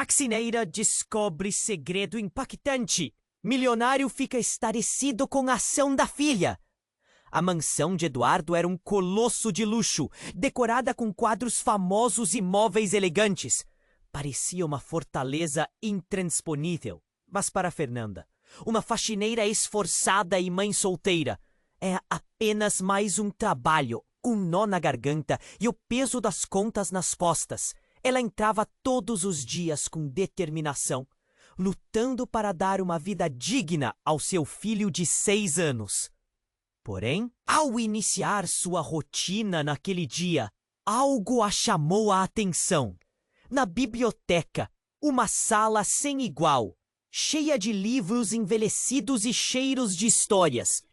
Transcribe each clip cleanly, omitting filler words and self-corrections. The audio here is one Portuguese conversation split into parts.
Faxineira descobre segredo impactante. Milionário fica estarrecido com a ação da filha. A mansão de Eduardo era um colosso de luxo, decorada com quadros famosos e móveis elegantes. Parecia uma fortaleza intransponível. Mas para Fernanda, uma faxineira esforçada e mãe solteira, é apenas mais um trabalho, um nó na garganta e o peso das contas nas costas. Ela entrava todos os dias com determinação, lutando para dar uma vida digna ao seu filho de 6 anos. Porém, ao iniciar sua rotina naquele dia, algo a chamou a atenção. Na biblioteca, uma sala sem igual, cheia de livros envelhecidos e cheiros de histórias.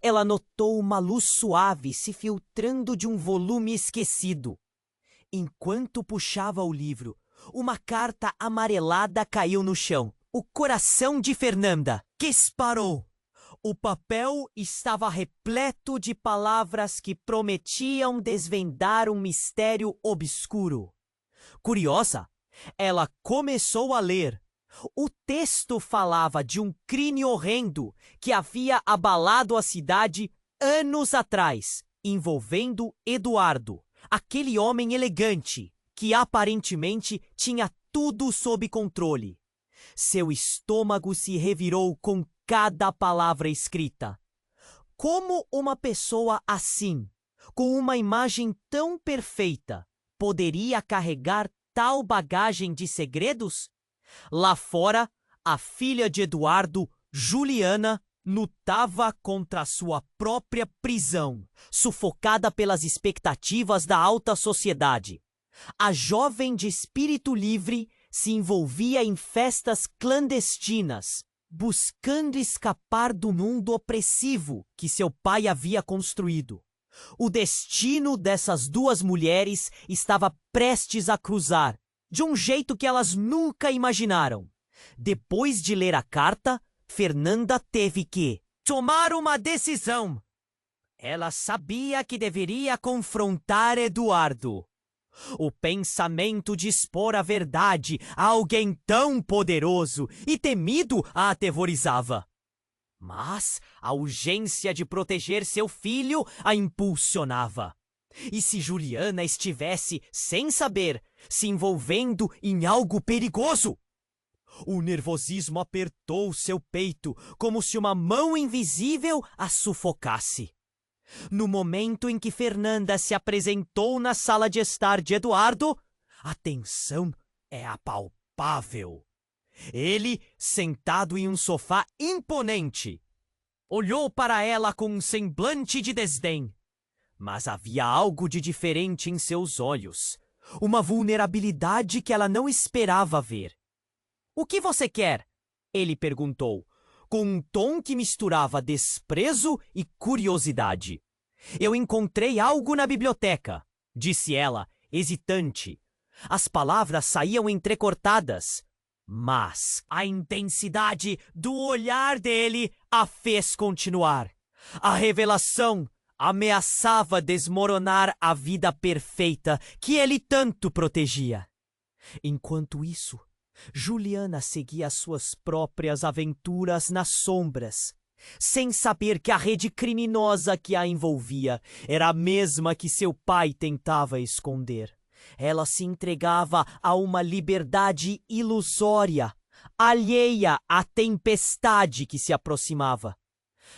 Ela notou uma luz suave se filtrando de um volume esquecido. Enquanto puxava o livro, uma carta amarelada caiu no chão. O coração de Fernanda disparou. O papel estava repleto de palavras que prometiam desvendar um mistério obscuro. Curiosa, ela começou a ler. O texto falava de um crime horrendo que havia abalado a cidade anos atrás, envolvendo Eduardo, aquele homem elegante que aparentemente tinha tudo sob controle. Seu estômago se revirou com cada palavra escrita. Como uma pessoa assim, com uma imagem tão perfeita, poderia carregar tal bagagem de segredos? Lá fora, a filha de Eduardo, Juliana, lutava contra a sua própria prisão, sufocada pelas expectativas da alta sociedade. A jovem de espírito livre se envolvia em festas clandestinas, buscando escapar do mundo opressivo que seu pai havia construído. O destino dessas duas mulheres estava prestes a cruzar, de um jeito que elas nunca imaginaram. Depois de ler a carta, Fernanda teve que tomar uma decisão. Ela sabia que deveria confrontar Eduardo. O pensamento de expor a verdade a alguém tão poderoso e temido a aterrorizava. Mas a urgência de proteger seu filho a impulsionava. E se Juliana estivesse, sem saber, se envolvendo em algo perigoso? O nervosismo apertou seu peito como se uma mão invisível a sufocasse. No momento em que Fernanda se apresentou na sala de estar de Eduardo, a tensão é apalpável. Ele, sentado em um sofá imponente, olhou para ela com um semblante de desdém. Mas havia algo de diferente em seus olhos, uma vulnerabilidade que ela não esperava ver. "O que você quer?" ele perguntou, com um tom que misturava desprezo e curiosidade. "Eu encontrei algo na biblioteca", disse ela, hesitante. As palavras saíam entrecortadas, mas a intensidade do olhar dele a fez continuar. A revelação ameaçava desmoronar a vida perfeita que ele tanto protegia. Enquanto isso, Juliana seguia suas próprias aventuras nas sombras, sem saber que a rede criminosa que a envolvia era a mesma que seu pai tentava esconder. Ela se entregava a uma liberdade ilusória, alheia à tempestade que se aproximava.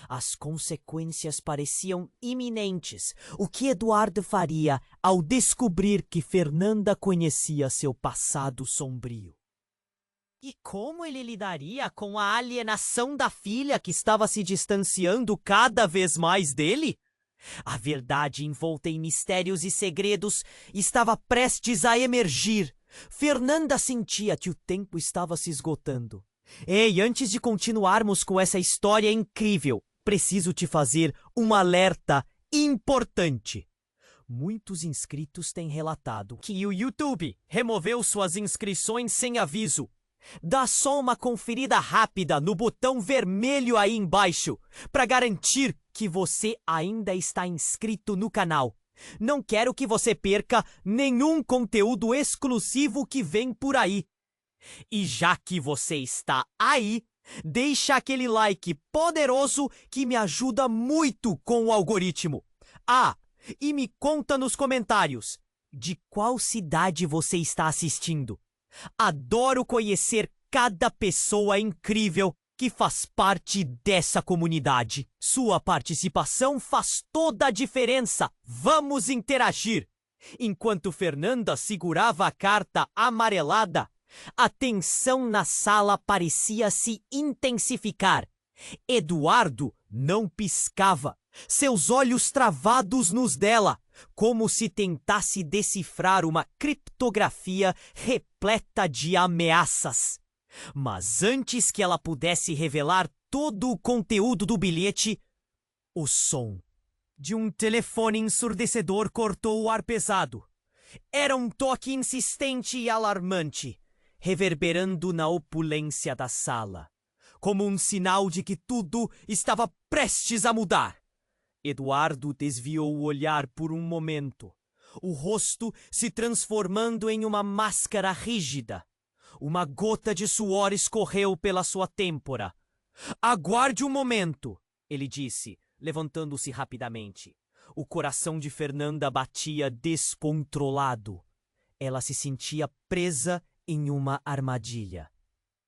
As consequências pareciam iminentes. O que Eduardo faria ao descobrir que Fernanda conhecia seu passado sombrio? E como ele lidaria com a alienação da filha que estava se distanciando cada vez mais dele? A verdade envolta em mistérios e segredos estava prestes a emergir. Fernanda sentia que o tempo estava se esgotando. Ei, antes de continuarmos com essa história incrível, preciso te fazer um alerta importante. Muitos inscritos têm relatado que o YouTube removeu suas inscrições sem aviso. Dá só uma conferida rápida no botão vermelho aí embaixo para garantir que você ainda está inscrito no canal. Não quero que você perca nenhum conteúdo exclusivo que vem por aí. E já que você está aí, deixa aquele like poderoso que me ajuda muito com o algoritmo. Ah, e me conta nos comentários de qual cidade você está assistindo. Adoro conhecer cada pessoa incrível que faz parte dessa comunidade. Sua participação faz toda a diferença. Vamos interagir! Enquanto Fernanda segurava a carta amarelada, a tensão na sala parecia se intensificar. Eduardo não piscava, seus olhos travados nos dela, como se tentasse decifrar uma criptografia repleta de ameaças. Mas antes que ela pudesse revelar todo o conteúdo do bilhete, o som de um telefone ensurdecedor cortou o ar pesado. Era um toque insistente e alarmante, reverberando na opulência da sala, como um sinal de que tudo estava prestes a mudar. Eduardo desviou o olhar por um momento, o rosto se transformando em uma máscara rígida. Uma gota de suor escorreu pela sua têmpora. "Aguarde um momento", ele disse, levantando-se rapidamente. O coração de Fernanda batia descontrolado. Ela se sentia presa em uma armadilha.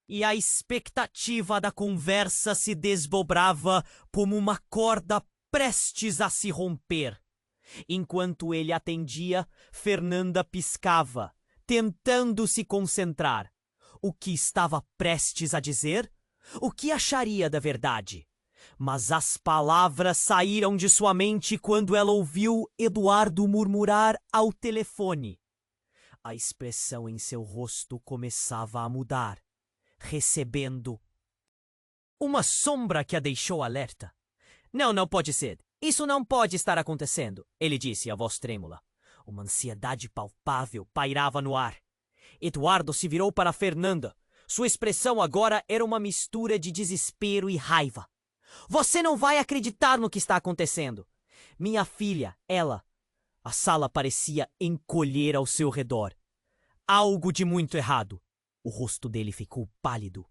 E a expectativa da conversa se desdobrava como uma corda prestes a se romper. Enquanto ele atendia, Fernanda piscava, tentando se concentrar. O que estava prestes a dizer? O que acharia da verdade? Mas as palavras saíram de sua mente quando ela ouviu Eduardo murmurar ao telefone. A expressão em seu rosto começava a mudar, recebendo uma sombra que a deixou alerta. Não pode ser. Isso não pode estar acontecendo", ele disse, a voz trêmula. Uma ansiedade palpável pairava no ar. Eduardo se virou para Fernanda. Sua expressão agora era uma mistura de desespero e raiva. "Você não vai acreditar no que está acontecendo. Minha filha, ela..." A sala parecia encolher ao seu redor. Algo de muito errado. O rosto dele ficou pálido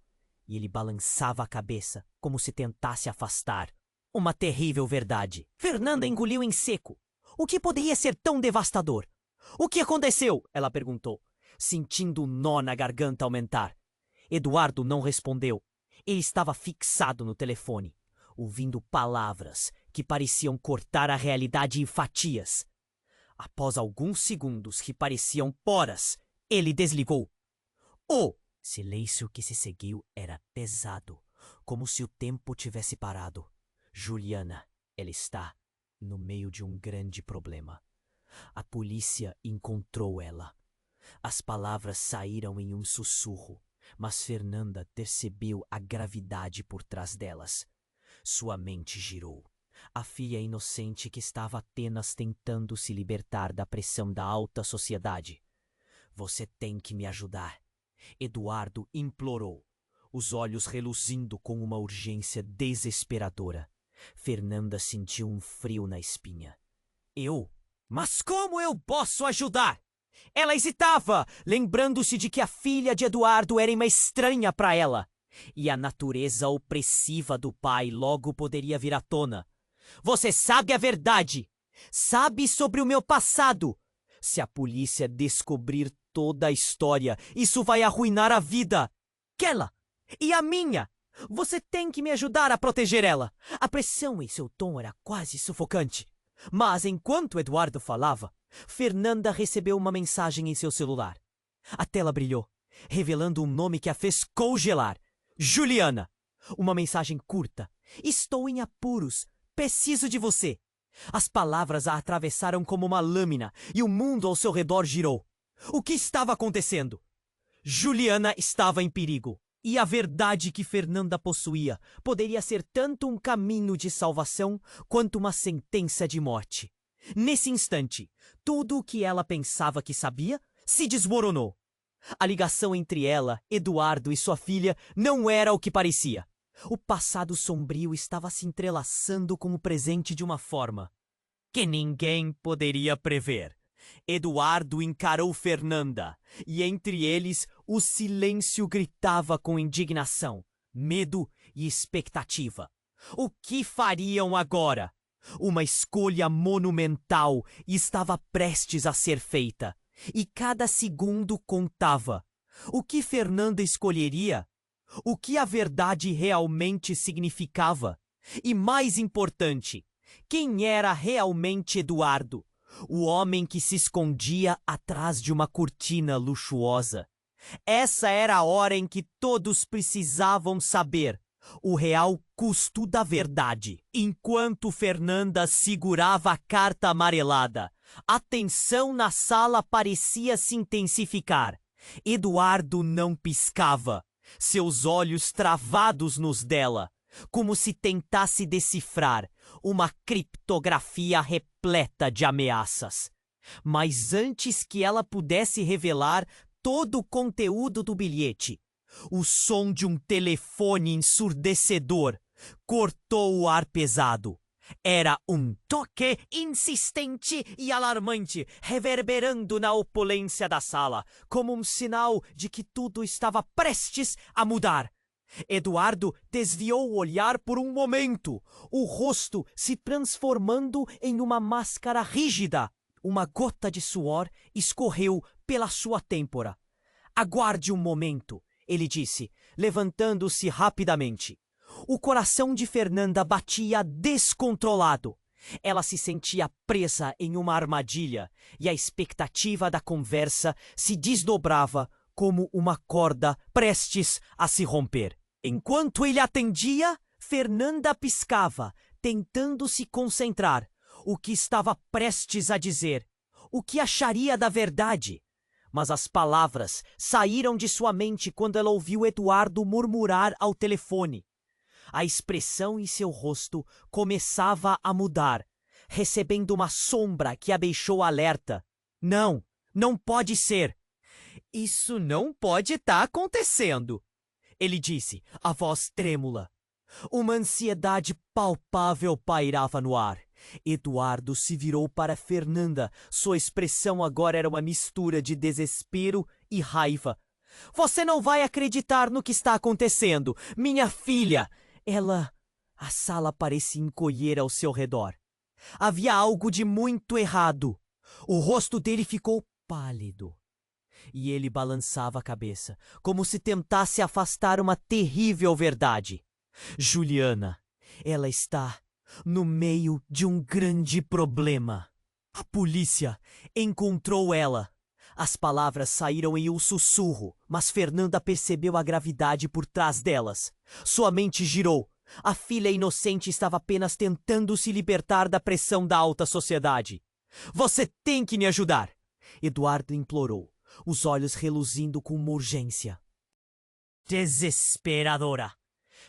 e ele balançava a cabeça como se tentasse afastar uma terrível verdade. Fernanda engoliu em seco. O que poderia ser tão devastador? "O que aconteceu?" ela perguntou, sentindo o nó na garganta aumentar. Eduardo não respondeu. Ele estava fixado no telefone, ouvindo palavras que pareciam cortar a realidade em fatias. Após alguns segundos que pareciam horas, ele desligou. O silêncio que se seguiu era pesado, como se o tempo tivesse parado. Juliana, ela está no meio de um grande problema. A polícia encontrou ela. As palavras saíram em um sussurro, mas Fernanda percebeu a gravidade por trás delas. Sua mente girou. A filha inocente que estava apenas tentando se libertar da pressão da alta sociedade. "Você tem que me ajudar", Eduardo implorou, os olhos reluzindo com uma urgência desesperadora. Fernanda sentiu um frio na espinha. "Eu? Mas como eu posso ajudar?" Ela hesitava, lembrando-se de que a filha de Eduardo era uma estranha para ela. E a natureza opressiva do pai logo poderia vir à tona. "Você sabe a verdade. Sabe sobre o meu passado. Se a polícia descobrir toda a história, isso vai arruinar a vida. Dela e a minha. Você tem que me ajudar a proteger ela." A pressão em seu tom era quase sufocante. Mas enquanto Eduardo falava, Fernanda recebeu uma mensagem em seu celular. A tela brilhou, revelando um nome que a fez congelar. Juliana. Uma mensagem curta. "Estou em apuros. Preciso de você." As palavras a atravessaram como uma lâmina e o mundo ao seu redor girou. O que estava acontecendo? Juliana estava em perigo. E a verdade que Fernanda possuía poderia ser tanto um caminho de salvação quanto uma sentença de morte. Nesse instante, tudo o que ela pensava que sabia se desmoronou. A ligação entre ela, Eduardo e sua filha não era o que parecia. O passado sombrio estava se entrelaçando com o presente de uma forma que ninguém poderia prever. Eduardo encarou Fernanda, e entre eles o silêncio gritava com indignação, medo e expectativa. O que fariam agora? Uma escolha monumental estava prestes a ser feita, e cada segundo contava. O que Fernanda escolheria? O que a verdade realmente significava? E mais importante, quem era realmente Eduardo? O homem que se escondia atrás de uma cortina luxuosa. Essa era a hora em que todos precisavam saber o real custo da verdade. Enquanto Fernanda segurava a carta amarelada, a tensão na sala parecia se intensificar. Eduardo não piscava, seus olhos travados nos dela, como se tentasse decifrar uma criptografia repleta de ameaças. Mas antes que ela pudesse revelar todo o conteúdo do bilhete, o som de um telefone ensurdecedor cortou o ar pesado. Era um toque insistente e alarmante, reverberando na opulência da sala, como um sinal de que tudo estava prestes a mudar. Eduardo desviou o olhar por um momento, o rosto se transformando em uma máscara rígida. Uma gota de suor escorreu pela sua têmpora. "Aguarde um momento", ele disse, levantando-se rapidamente. O coração de Fernanda batia descontrolado. Ela se sentia presa em uma armadilha e a expectativa da conversa se desdobrava como uma corda prestes a se romper. Enquanto ele atendia, Fernanda piscava, tentando se concentrar. O que estava prestes a dizer? O que acharia da verdade? Mas as palavras saíram de sua mente quando ela ouviu Eduardo murmurar ao telefone. A expressão em seu rosto começava a mudar, recebendo uma sombra que a deixou alerta. Não, não pode ser. Isso não pode estar acontecendo, ele disse, a voz trêmula. Uma ansiedade palpável pairava no ar. Eduardo se virou para Fernanda. Sua expressão agora era uma mistura de desespero e raiva. "Você não vai acreditar no que está acontecendo, minha filha!" A sala parecia encolher ao seu redor. Havia algo de muito errado. O rosto dele ficou pálido. E ele balançava a cabeça, como se tentasse afastar uma terrível verdade. Juliana, ela está no meio de um grande problema. A polícia encontrou ela. As palavras saíram em um sussurro, mas Fernanda percebeu a gravidade por trás delas. Sua mente girou. A filha inocente estava apenas tentando se libertar da pressão da alta sociedade. "Você tem que me ajudar!" Eduardo implorou, os olhos reluzindo com uma urgência desesperadora.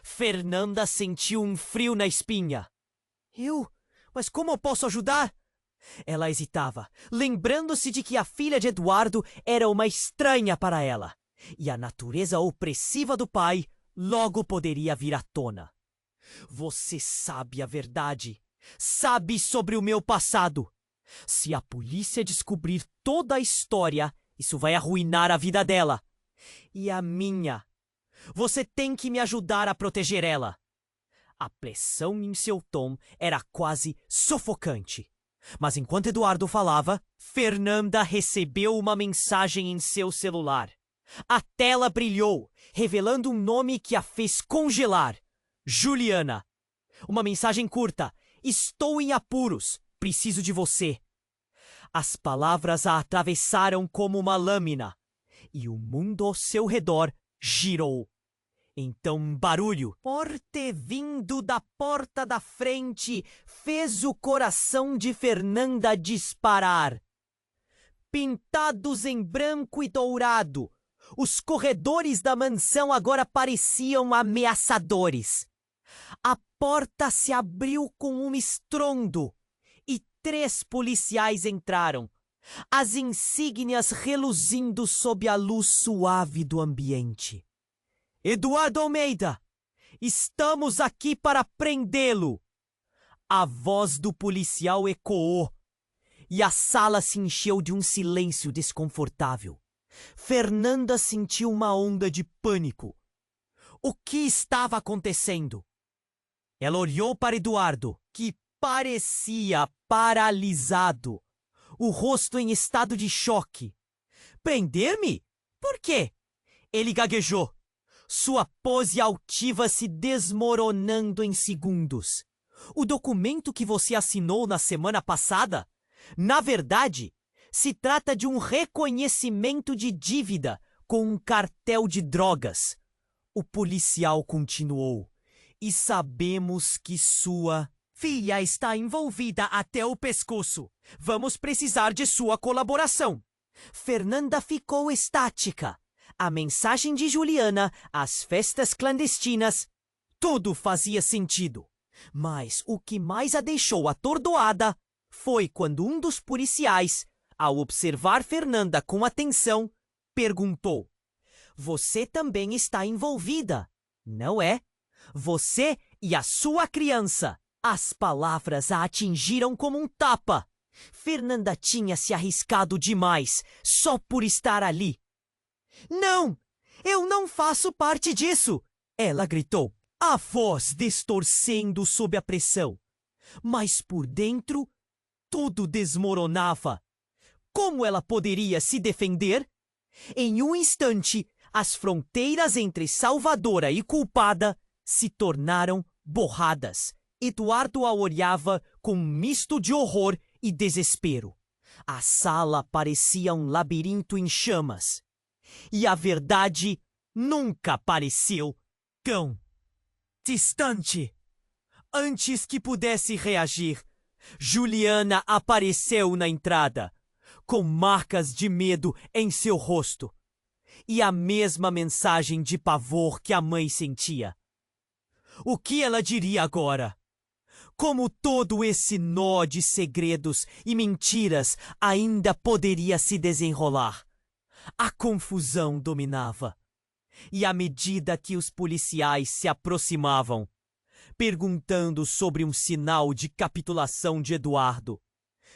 Fernanda sentiu um frio na espinha. Mas como eu posso ajudar?" Ela hesitava, lembrando-se de que a filha de Eduardo era uma estranha para ela, e a natureza opressiva do pai logo poderia vir à tona. "Você sabe a verdade, sabe sobre o meu passado. Se a polícia descobrir toda a história, isso vai arruinar a vida dela. E a minha. Você tem que me ajudar a proteger ela." A pressão em seu tom era quase sufocante. Mas enquanto Eduardo falava, Fernanda recebeu uma mensagem em seu celular. A tela brilhou, revelando um nome que a fez congelar. Juliana. Uma mensagem curta. "Estou em apuros. Preciso de você." As palavras a atravessaram como uma lâmina, e o mundo ao seu redor girou. Então um barulho forte vindo da porta da frente fez o coração de Fernanda disparar. Pintados em branco e dourado, os corredores da mansão agora pareciam ameaçadores. A porta se abriu com um estrondo e 3 policiais entraram, as insígnias reluzindo sob a luz suave do ambiente. "Eduardo Almeida, estamos aqui para prendê-lo!" A voz do policial ecoou, e a sala se encheu de um silêncio desconfortável. Fernanda sentiu uma onda de pânico. O que estava acontecendo? Ela olhou para Eduardo, que parecia paralisado, o rosto em estado de choque. Prender-me? Por quê? Ele gaguejou, sua pose altiva se desmoronando em segundos. O documento que você assinou na semana passada, na verdade, se trata de um reconhecimento de dívida com um cartel de drogas. O policial continuou. E sabemos que sua filha está envolvida até o pescoço. Vamos precisar de sua colaboração. Fernanda ficou estática. A mensagem de Juliana, as festas clandestinas, tudo fazia sentido. Mas o que mais a deixou atordoada foi quando um dos policiais, ao observar Fernanda com atenção, perguntou: Você também está envolvida, não é? Você e a sua criança. As palavras a atingiram como um tapa. Fernanda tinha se arriscado demais, só por estar ali. Não! Eu não faço parte disso! Ela gritou, a voz distorcendo sob a pressão. Mas por dentro, tudo desmoronava. Como ela poderia se defender? Em um instante, as fronteiras entre salvadora e culpada se tornaram borradas. Eduardo a olhava com um misto de horror e desespero. A sala parecia um labirinto em chamas. E a verdade nunca pareceu tão distante. Antes que pudesse reagir, Juliana apareceu na entrada, com marcas de medo em seu rosto, e a mesma mensagem de pavor que a mãe sentia. O que ela diria agora? Como todo esse nó de segredos e mentiras ainda poderia se desenrolar? A confusão dominava. E à medida que os policiais se aproximavam, perguntando sobre um sinal de capitulação de Eduardo,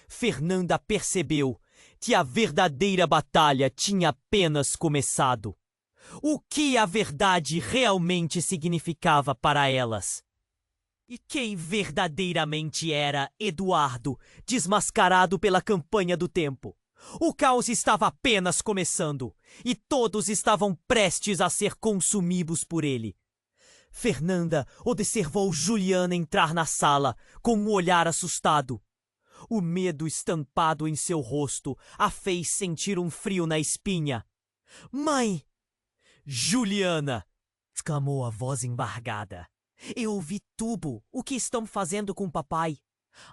Fernanda percebeu que a verdadeira batalha tinha apenas começado. O que a verdade realmente significava para elas? E quem verdadeiramente era Eduardo, desmascarado pela campanha do tempo? O caos estava apenas começando, e todos estavam prestes a ser consumidos por ele. Fernanda observou Juliana entrar na sala com um olhar assustado. O medo estampado em seu rosto a fez sentir um frio na espinha. — Mãe! Juliana! Exclamou a voz embargada. Eu ouvi tudo. O que estão fazendo com o papai?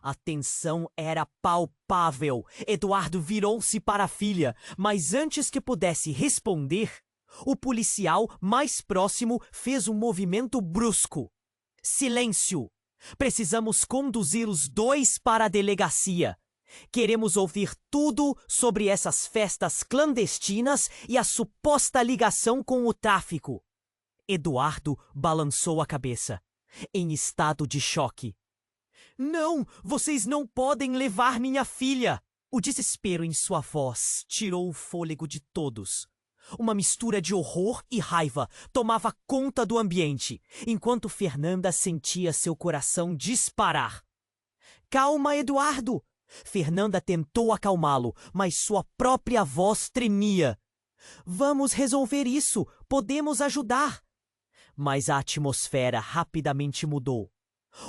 A tensão era palpável. Eduardo virou-se para a filha, mas antes que pudesse responder, o policial mais próximo fez um movimento brusco. Silêncio! Precisamos conduzir os dois para a delegacia. Queremos ouvir tudo sobre essas festas clandestinas e a suposta ligação com o tráfico. Eduardo balançou a cabeça, em estado de choque. Não, vocês não podem levar minha filha! O desespero em sua voz tirou o fôlego de todos. Uma mistura de horror e raiva tomava conta do ambiente, enquanto Fernanda sentia seu coração disparar. Calma, Eduardo! Fernanda tentou acalmá-lo, mas sua própria voz tremia. Vamos resolver isso, podemos ajudar. Mas a atmosfera rapidamente mudou.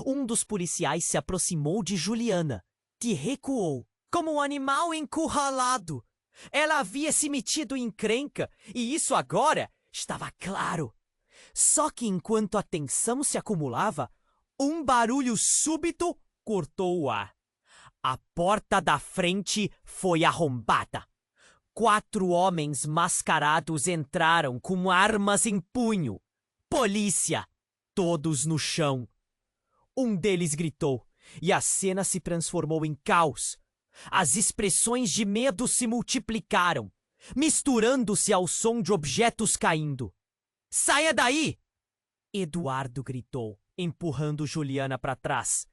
Um dos policiais se aproximou de Juliana, que recuou, como um animal encurralado. Ela havia se metido em encrenca, e isso agora estava claro. Só que enquanto a tensão se acumulava, um barulho súbito cortou o ar. A porta da frente foi arrombada. 4 homens mascarados entraram com armas em punho. Polícia! Todos no chão. Um deles gritou, e a cena se transformou em caos. As expressões de medo se multiplicaram, misturando-se ao som de objetos caindo. Saia daí! Eduardo gritou, empurrando Juliana para trás.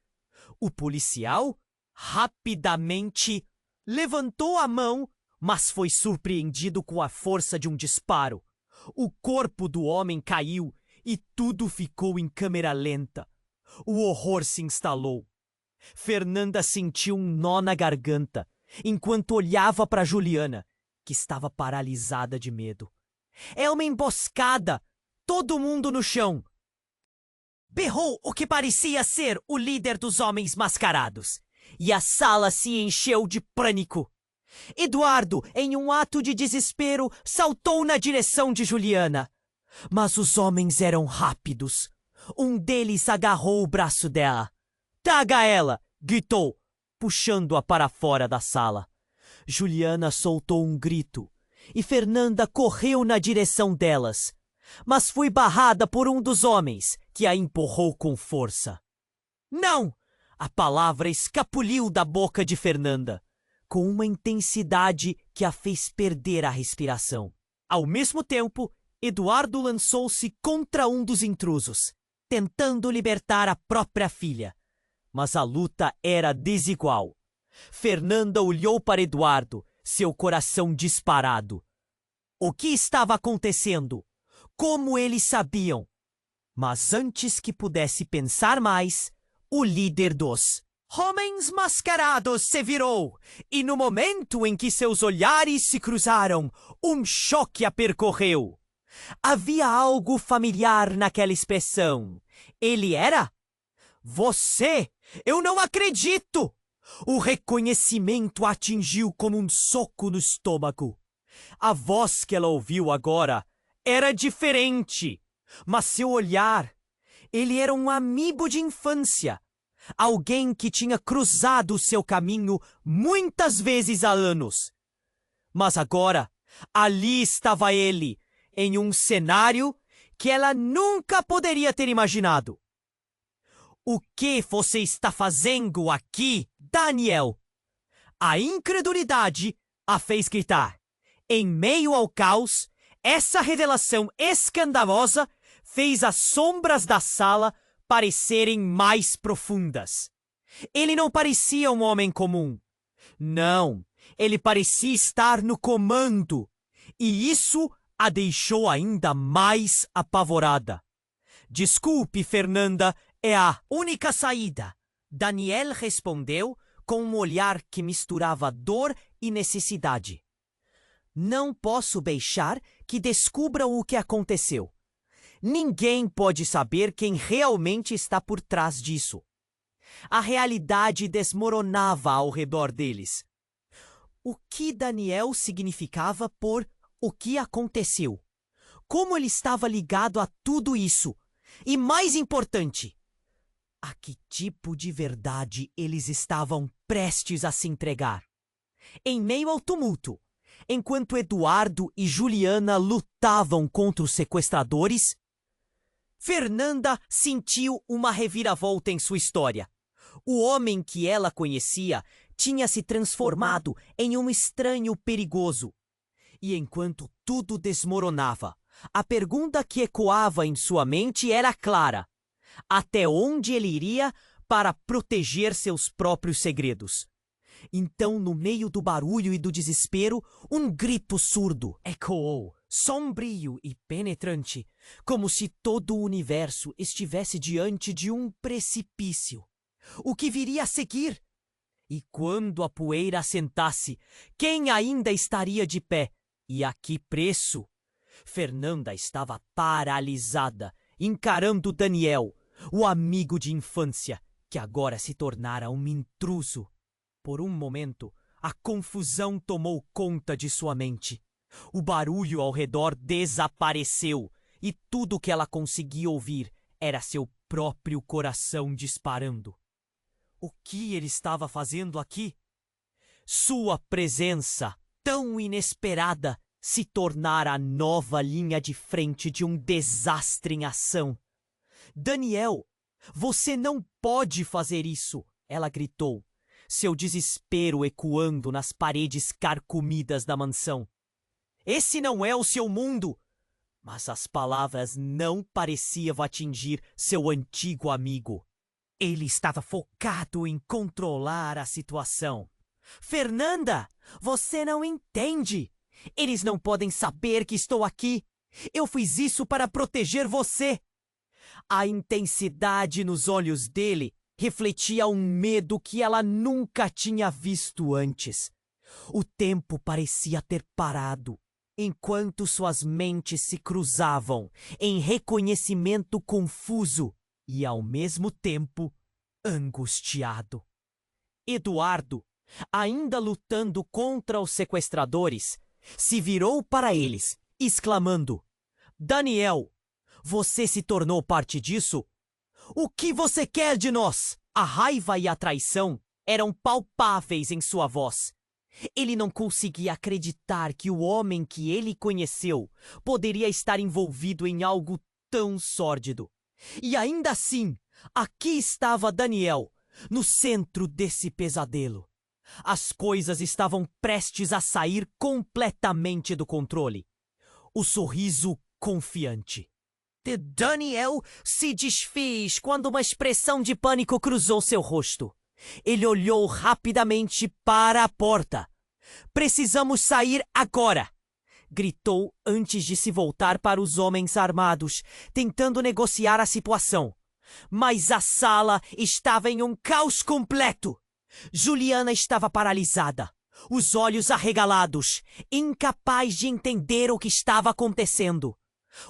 O policial rapidamente Levantou a mão, mas foi surpreendido com a força de um disparo. O corpo do homem caiu e tudo ficou em câmera lenta. O horror se instalou. Fernanda sentiu um nó na garganta, enquanto olhava para Juliana, que estava paralisada de medo. É uma emboscada! Todo mundo no chão! Berrou o que parecia ser o líder dos homens mascarados, e a sala se encheu de pânico. Eduardo, em um ato de desespero, saltou na direção de Juliana. Mas os homens eram rápidos. Um deles agarrou o braço dela. Traga ela! Gritou, puxando-a para fora da sala. Juliana soltou um grito, e Fernanda correu na direção delas, mas foi barrada por um dos homens, que a empurrou com força. Não! A palavra escapuliu da boca de Fernanda, com uma intensidade que a fez perder a respiração. Ao mesmo tempo, Eduardo lançou-se contra um dos intrusos, tentando libertar a própria filha. Mas a luta era desigual. Fernanda olhou para Eduardo, seu coração disparado. O que estava acontecendo? Como eles sabiam? Mas antes que pudesse pensar mais, o líder dos homens mascarados se virou, e no momento em que seus olhares se cruzaram, um choque a percorreu. Havia algo familiar naquela expressão. Ele era? Você! Eu não acredito! O reconhecimento a atingiu como um soco no estômago. A voz que ela ouviu agora era diferente, mas seu olhar, ele era um amigo de infância, alguém que tinha cruzado seu caminho muitas vezes há anos. Mas agora, ali estava ele, em um cenário que ela nunca poderia ter imaginado. O que você está fazendo aqui, Daniel? A incredulidade a fez gritar. Em meio ao caos, essa revelação escandalosa fez as sombras da sala parecerem mais profundas. Ele não parecia um homem comum. Não, ele parecia estar no comando. E isso a deixou ainda mais apavorada. Desculpe, Fernanda, é a única saída. Daniel respondeu com um olhar que misturava dor e necessidade. Não posso deixar que descubram o que aconteceu. Ninguém pode saber quem realmente está por trás disso. A realidade desmoronava ao redor deles. O que Daniel significava por o que aconteceu? Como ele estava ligado a tudo isso? E mais importante, a que tipo de verdade eles estavam prestes a se entregar? Em meio ao tumulto, enquanto Eduardo e Juliana lutavam contra os sequestradores, Fernanda sentiu uma reviravolta em sua história. O homem que ela conhecia tinha se transformado em um estranho perigoso. E enquanto tudo desmoronava, a pergunta que ecoava em sua mente era clara: até onde ele iria para proteger seus próprios segredos? Então, no meio do barulho e do desespero, um grito surdo ecoou, sombrio e penetrante, como se todo o universo estivesse diante de um precipício. O que viria a seguir? E quando a poeira assentasse, quem ainda estaria de pé? E a que preço? Fernanda estava paralisada, encarando Daniel, o amigo de infância, que agora se tornara um intruso. Por um momento, a confusão tomou conta de sua mente. O barulho ao redor desapareceu e tudo o que ela conseguia ouvir era seu próprio coração disparando. O que ele estava fazendo aqui? Sua presença, tão inesperada, se tornara a nova linha de frente de um desastre em ação. Daniel, você não pode fazer isso, ela gritou, seu desespero ecoando nas paredes carcomidas da mansão. Esse não é o seu mundo! Mas as palavras não pareciam atingir seu antigo amigo. Ele estava focado em controlar a situação. Fernanda, você não entende. Eles não podem saber que estou aqui. Eu fiz isso para proteger você. A intensidade nos olhos dele refletia um medo que ela nunca tinha visto antes. O tempo parecia ter parado, enquanto suas mentes se cruzavam em reconhecimento confuso e, ao mesmo tempo, angustiado. Eduardo, ainda lutando contra os sequestradores, se virou para eles, exclamando: Daniel, você se tornou parte disso? O que você quer de nós? A raiva e a traição eram palpáveis em sua voz. Ele não conseguia acreditar que o homem que ele conheceu poderia estar envolvido em algo tão sórdido. E ainda assim, aqui estava Daniel, no centro desse pesadelo. As coisas estavam prestes a sair completamente do controle. O sorriso confiante de Daniel se desfez quando uma expressão de pânico cruzou seu rosto. Ele olhou rapidamente para a porta. Precisamos sair agora! Gritou antes de se voltar para os homens armados, tentando negociar a situação. Mas a sala estava em um caos completo. Juliana estava paralisada, os olhos arregalados, incapaz de entender o que estava acontecendo.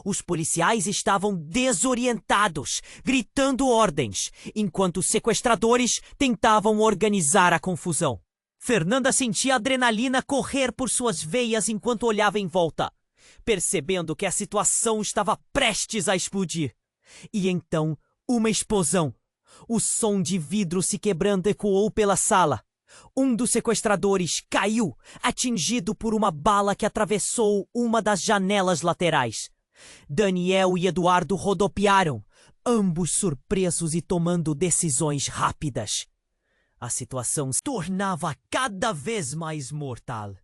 Os policiais estavam desorientados, gritando ordens, enquanto os sequestradores tentavam organizar a confusão. Fernanda sentia a adrenalina correr por suas veias enquanto olhava em volta, percebendo que a situação estava prestes a explodir. E então, uma explosão. O som de vidro se quebrando ecoou pela sala. Um dos sequestradores caiu, atingido por uma bala que atravessou uma das janelas laterais. Daniel e Eduardo rodopiaram, ambos surpresos e tomando decisões rápidas. A situação se tornava cada vez mais mortal.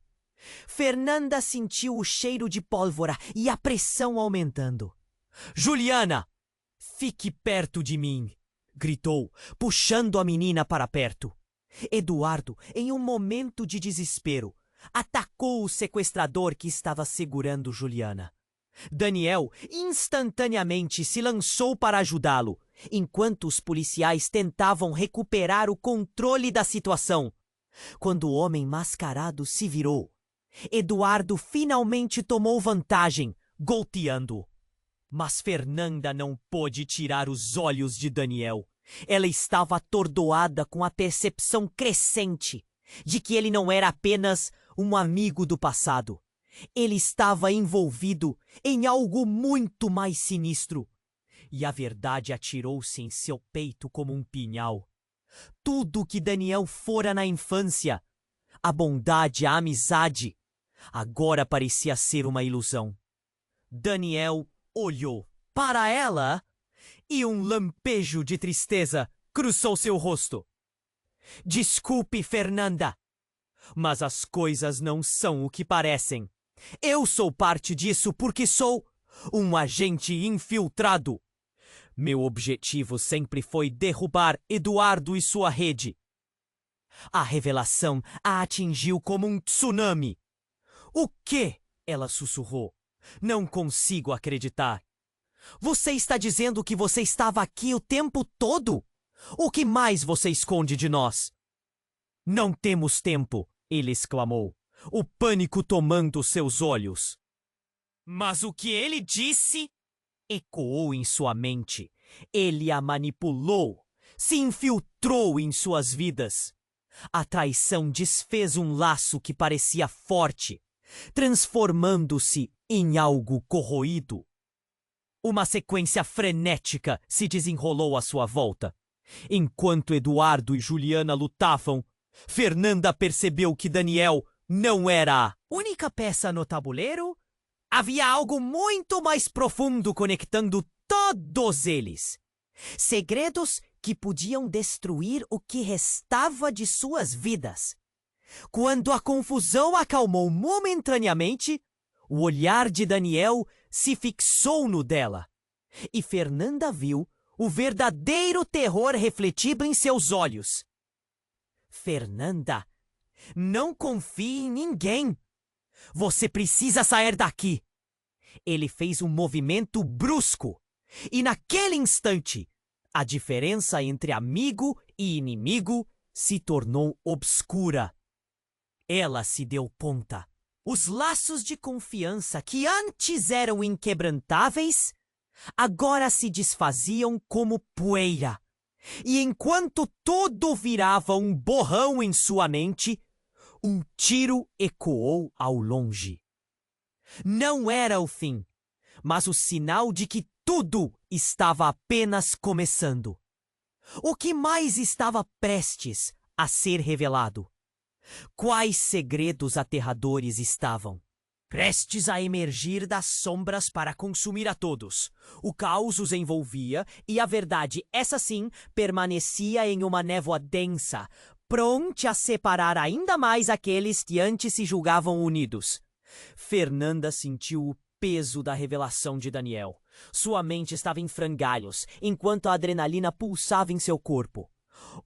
Fernanda sentiu o cheiro de pólvora e a pressão aumentando. Juliana, fique perto de mim! Gritou, puxando a menina para perto. Eduardo, em um momento de desespero, atacou o sequestrador que estava segurando Juliana. Daniel instantaneamente se lançou para ajudá-lo, enquanto os policiais tentavam recuperar o controle da situação. Quando o homem mascarado se virou, Eduardo finalmente tomou vantagem, golpeando-o. Mas Fernanda não pôde tirar os olhos de Daniel. Ela estava atordoada com a percepção crescente de que ele não era apenas um amigo do passado. Ele estava envolvido em algo muito mais sinistro. E a verdade atirou-se em seu peito como um pinhal. Tudo o que Daniel fora na infância, a bondade, a amizade, agora parecia ser uma ilusão. Daniel olhou para ela e um lampejo de tristeza cruzou seu rosto. Desculpe, Fernanda, mas as coisas não são o que parecem. Eu sou parte disso porque sou um agente infiltrado. Meu objetivo sempre foi derrubar Eduardo e sua rede. A revelação a atingiu como um tsunami. O quê? Ela sussurrou. Não consigo acreditar. Você está dizendo que você estava aqui o tempo todo? O que mais você esconde de nós? Não temos tempo, ele exclamou, o pânico tomando seus olhos. Mas o que ele disse? Ecoou em sua mente. Ele a manipulou, se infiltrou em suas vidas. A traição desfez um laço que parecia forte, transformando-se em algo corroído. Uma sequência frenética se desenrolou à sua volta. Enquanto Eduardo e Juliana lutavam, Fernanda percebeu que Daniel não era a única peça no tabuleiro. Havia algo muito mais profundo conectando todos eles. Segredos que podiam destruir o que restava de suas vidas. Quando a confusão acalmou momentaneamente, o olhar de Daniel se fixou no dela. E Fernanda viu o verdadeiro terror refletido em seus olhos. Fernanda Não confie em ninguém. Você precisa sair daqui. Ele fez um movimento brusco. E naquele instante, a diferença entre amigo e inimigo se tornou obscura. Ela se deu conta. Os laços de confiança que antes eram inquebrantáveis, agora se desfaziam como poeira. E enquanto tudo virava um borrão em sua mente, um tiro ecoou ao longe. Não era o fim, mas o sinal de que tudo estava apenas começando. O que mais estava prestes a ser revelado? Quais segredos aterradores estavam prestes a emergir das sombras para consumir a todos? O caos os envolvia e a verdade, essa sim, permanecia em uma névoa densa, pronta a separar ainda mais aqueles que antes se julgavam unidos. Fernanda sentiu o peso da revelação de Daniel. Sua mente estava em frangalhos, enquanto a adrenalina pulsava em seu corpo.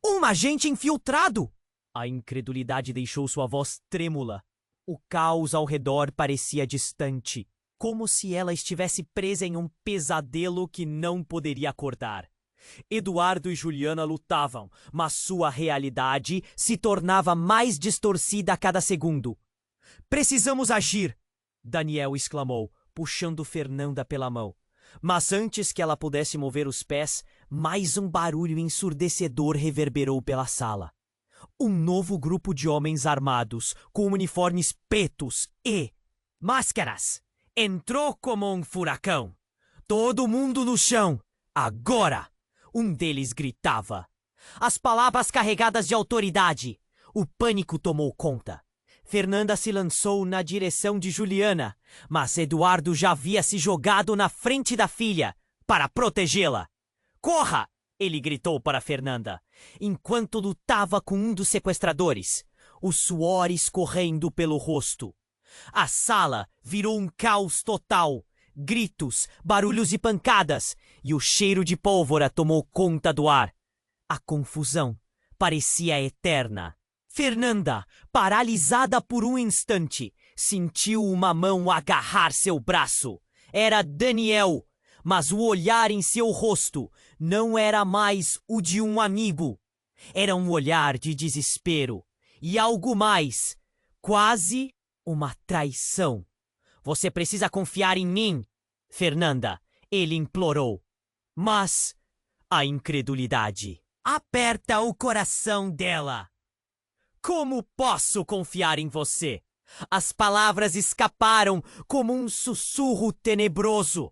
Um agente infiltrado! A incredulidade deixou sua voz trêmula. O caos ao redor parecia distante, como se ela estivesse presa em um pesadelo que não poderia acordar. Eduardo e Juliana lutavam, mas sua realidade se tornava mais distorcida a cada segundo. Precisamos agir! Daniel exclamou, puxando Fernanda pela mão. Mas antes que ela pudesse mover os pés, mais um barulho ensurdecedor reverberou pela sala. Um novo grupo de homens armados, com uniformes pretos e máscaras, entrou como um furacão. Todo mundo no chão. Agora! Um deles gritava. As palavras carregadas de autoridade. O pânico tomou conta. Fernanda se lançou na direção de Juliana, mas Eduardo já havia se jogado na frente da filha para protegê-la. Corra! Ele gritou para Fernanda, enquanto lutava com um dos sequestradores, o suor escorrendo pelo rosto. A sala virou um caos total. Gritos, barulhos e pancadas, e o cheiro de pólvora tomou conta do ar. A confusão parecia eterna. Fernanda, paralisada por um instante, sentiu uma mão agarrar seu braço. Era Daniel, mas o olhar em seu rosto não era mais o de um amigo. Era um olhar de desespero e algo mais, quase uma traição. Você precisa confiar em mim, Fernanda, ele implorou. Mas a incredulidade aperta o coração dela. Como posso confiar em você? As palavras escaparam como um sussurro tenebroso.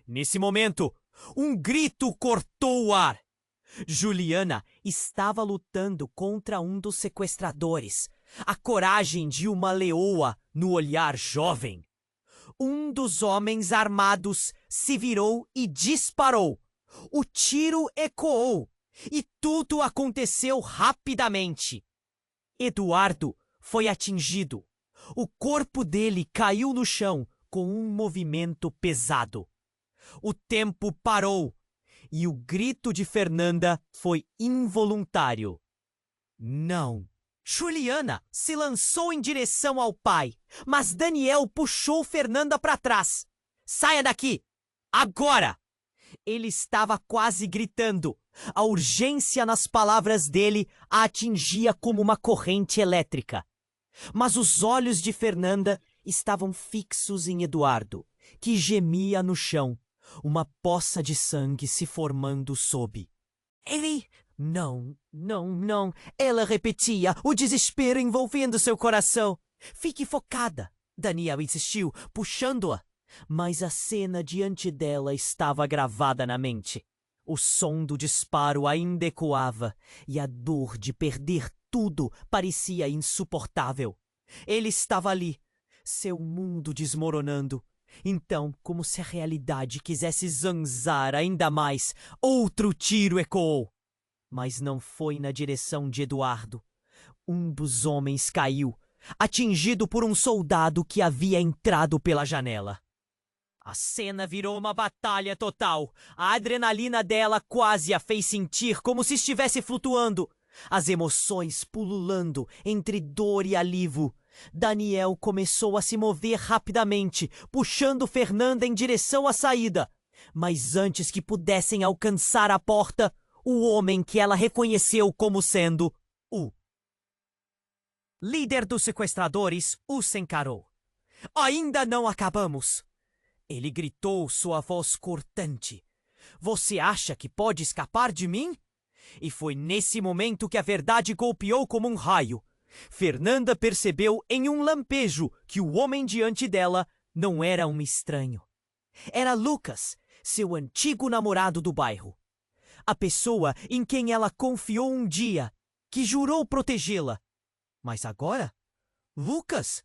Nesse momento, um grito cortou o ar. Juliana estava lutando contra um dos sequestradores. A coragem de uma leoa no olhar jovem. Um dos homens armados se virou e disparou. O tiro ecoou e tudo aconteceu rapidamente. Eduardo foi atingido. O corpo dele caiu no chão com um movimento pesado. O tempo parou e o grito de Fernanda foi involuntário. Não! Juliana se lançou em direção ao pai, mas Daniel puxou Fernanda para trás. Saia daqui! Agora! Ele estava quase gritando. A urgência nas palavras dele a atingia como uma corrente elétrica. Mas os olhos de Fernanda estavam fixos em Eduardo, que gemia no chão, uma poça de sangue se formando sob. Ele... Não, não, não. Ela repetia, o desespero envolvendo seu coração. Fique focada, Daniel insistiu, puxando-a. Mas a cena diante dela estava gravada na mente. O som do disparo ainda ecoava e a dor de perder tudo parecia insuportável. Ele estava ali, seu mundo desmoronando. Então, como se a realidade quisesse zanzar ainda mais, outro tiro ecoou. Mas não foi na direção de Eduardo. Um dos homens caiu, atingido por um soldado que havia entrado pela janela. A cena virou uma batalha total. A adrenalina dela quase a fez sentir como se estivesse flutuando. As emoções pululando entre dor e alívio. Daniel começou a se mover rapidamente, puxando Fernanda em direção à saída. Mas antes que pudessem alcançar a porta, o homem que ela reconheceu como sendo o líder dos sequestradores os encarou. Ainda não acabamos! Ele gritou, sua voz cortante. Você acha que pode escapar de mim? E foi nesse momento que a verdade golpeou como um raio. Fernanda percebeu em um lampejo que o homem diante dela não era um estranho. Era Lucas, seu antigo namorado do bairro. A pessoa em quem ela confiou um dia, que jurou protegê-la. Mas agora? Lucas?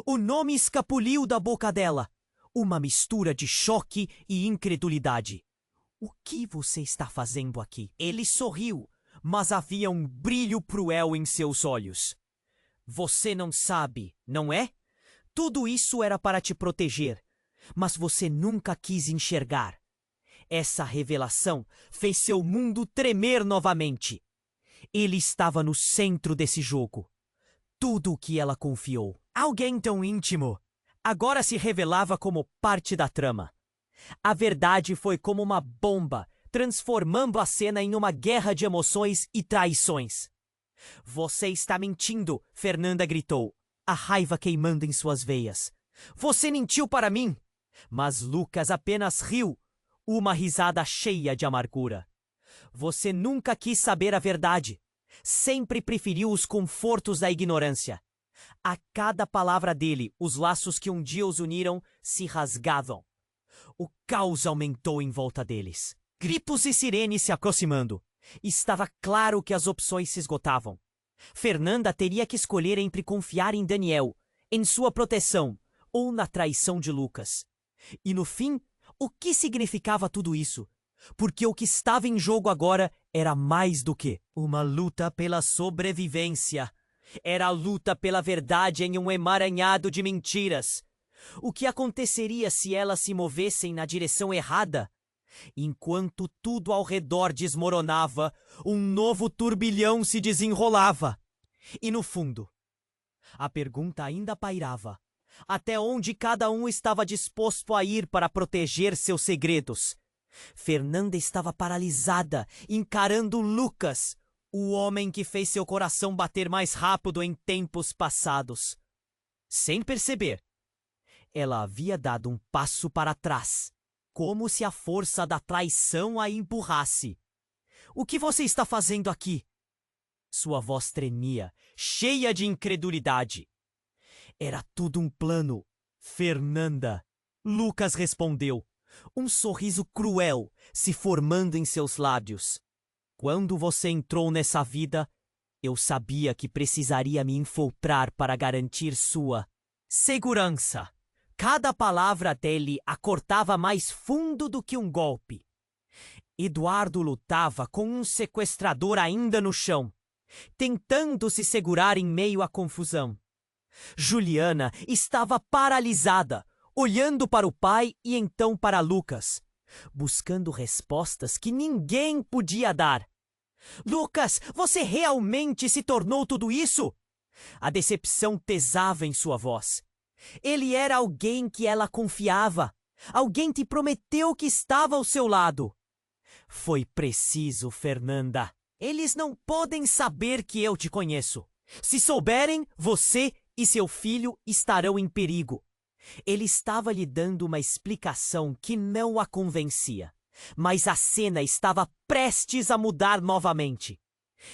O nome escapuliu da boca dela. Uma mistura de choque e incredulidade. O que você está fazendo aqui? Ele sorriu, mas havia um brilho cruel em seus olhos. Você não sabe, não é? Tudo isso era para te proteger, mas você nunca quis enxergar. Essa revelação fez seu mundo tremer novamente. Ele estava no centro desse jogo. Tudo o que ela confiou, alguém tão íntimo, agora se revelava como parte da trama. A verdade foi como uma bomba, transformando a cena em uma guerra de emoções e traições. Você está mentindo, Fernanda gritou, a raiva queimando em suas veias. Você mentiu para mim! Mas Lucas apenas riu, uma risada cheia de amargura. Você nunca quis saber a verdade. Sempre preferiu os confortos da ignorância. A cada palavra dele, os laços que um dia os uniram se rasgavam. O caos aumentou em volta deles. Gritos e sirenes se aproximando. Estava claro que as opções se esgotavam. Fernanda teria que escolher entre confiar em Daniel, em sua proteção, ou na traição de Lucas. E no fim, o que significava tudo isso? Porque o que estava em jogo agora era mais do que uma luta pela sobrevivência. Era a luta pela verdade em um emaranhado de mentiras. O que aconteceria se elas se movessem na direção errada? Enquanto tudo ao redor desmoronava, um novo turbilhão se desenrolava. E no fundo, a pergunta ainda pairava. Até onde cada um estava disposto a ir para proteger seus segredos? Fernanda estava paralisada, encarando Lucas, o homem que fez seu coração bater mais rápido em tempos passados. Sem perceber, ela havia dado um passo para trás, como se a força da traição a empurrasse. O que você está fazendo aqui? Sua voz tremia, cheia de incredulidade. Era tudo um plano, Fernanda. Lucas respondeu, um sorriso cruel se formando em seus lábios. Quando você entrou nessa vida, eu sabia que precisaria me infiltrar para garantir sua segurança. Cada palavra dele a cortava mais fundo do que um golpe. Eduardo lutava com um sequestrador ainda no chão, tentando se segurar em meio à confusão. Juliana estava paralisada, olhando para o pai e então para Lucas, buscando respostas que ninguém podia dar. Lucas, você realmente se tornou tudo isso? A decepção pesava em sua voz. Ele era alguém que ela confiava, alguém que prometeu que estava ao seu lado. Foi preciso, Fernanda. Eles não podem saber que eu te conheço. Se souberem, você e seu filho estarão em perigo. Ele estava lhe dando uma explicação que não a convencia, mas a cena estava prestes a mudar novamente.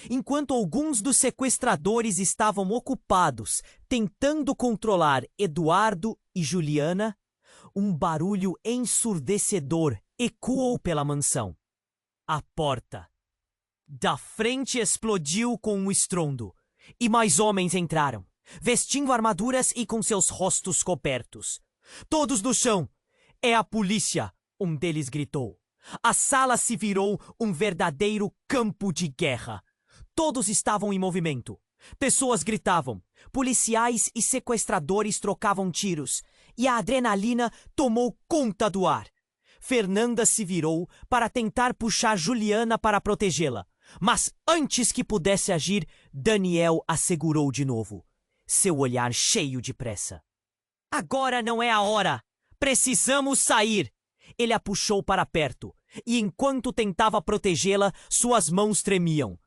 Enquanto alguns dos sequestradores estavam ocupados tentando controlar Eduardo e Juliana, um barulho ensurdecedor ecoou pela mansão. A porta da frente explodiu com um estrondo, e mais homens entraram, vestindo armaduras e com seus rostos cobertos. Todos no chão! É a polícia! Um deles gritou. A sala se virou um verdadeiro campo de guerra. Todos estavam em movimento. Pessoas gritavam, policiais e sequestradores trocavam tiros, e a adrenalina tomou conta do ar. Fernanda se virou para tentar puxar Juliana para protegê-la, Mas antes que pudesse agir, Daniel a segurou de novo, seu olhar cheio de pressa. Agora não é a hora! Precisamos sair! Ele a puxou para perto, e enquanto tentava protegê-la, suas mãos tremiam.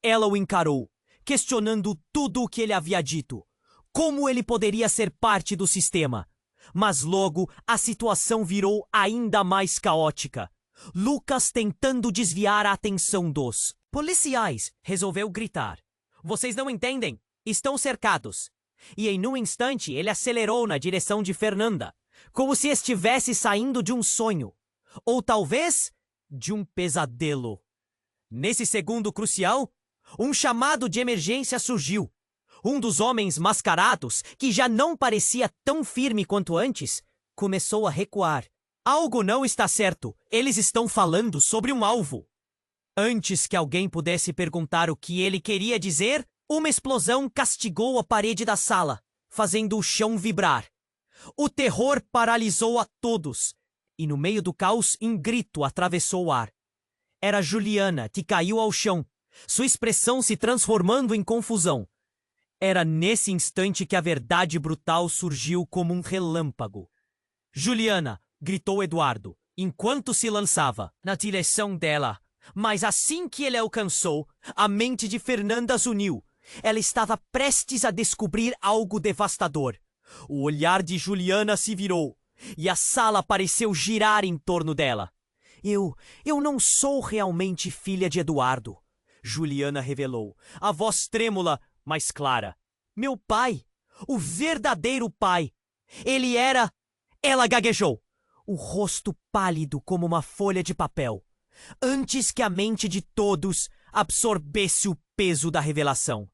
Ela o encarou, questionando tudo o que ele havia dito. Como ele poderia ser parte do sistema? Mas logo a situação virou ainda mais caótica. Lucas, tentando desviar a atenção dos policiais, resolveu gritar. Vocês não entendem? Estão cercados. E em um instante ele acelerou na direção de Fernanda, como se estivesse saindo de um sonho. Ou talvez de um pesadelo. Nesse segundo crucial, um chamado de emergência surgiu. Um dos homens mascarados, que já não parecia tão firme quanto antes, começou a recuar. Algo não está certo. Eles estão falando sobre um alvo. Antes que alguém pudesse perguntar o que ele queria dizer, uma explosão castigou a parede da sala, fazendo o chão vibrar. O terror paralisou a todos, e no meio do caos, um grito atravessou o ar. Era Juliana, que caiu ao chão, sua expressão se transformando em confusão. Era nesse instante que a verdade brutal surgiu como um relâmpago. Juliana, gritou Eduardo, enquanto se lançava na direção dela. Mas assim que ele alcançou, a mente de Fernanda uniu. Ela estava prestes a descobrir algo devastador. O olhar de Juliana se virou, e a sala pareceu girar em torno dela. Eu não sou realmente filha de Eduardo, Juliana revelou, a voz trêmula, mas clara. Meu pai, o verdadeiro pai. Ele era... Ela gaguejou, o rosto pálido como uma folha de papel, antes que a mente de todos absorvesse o peso da revelação.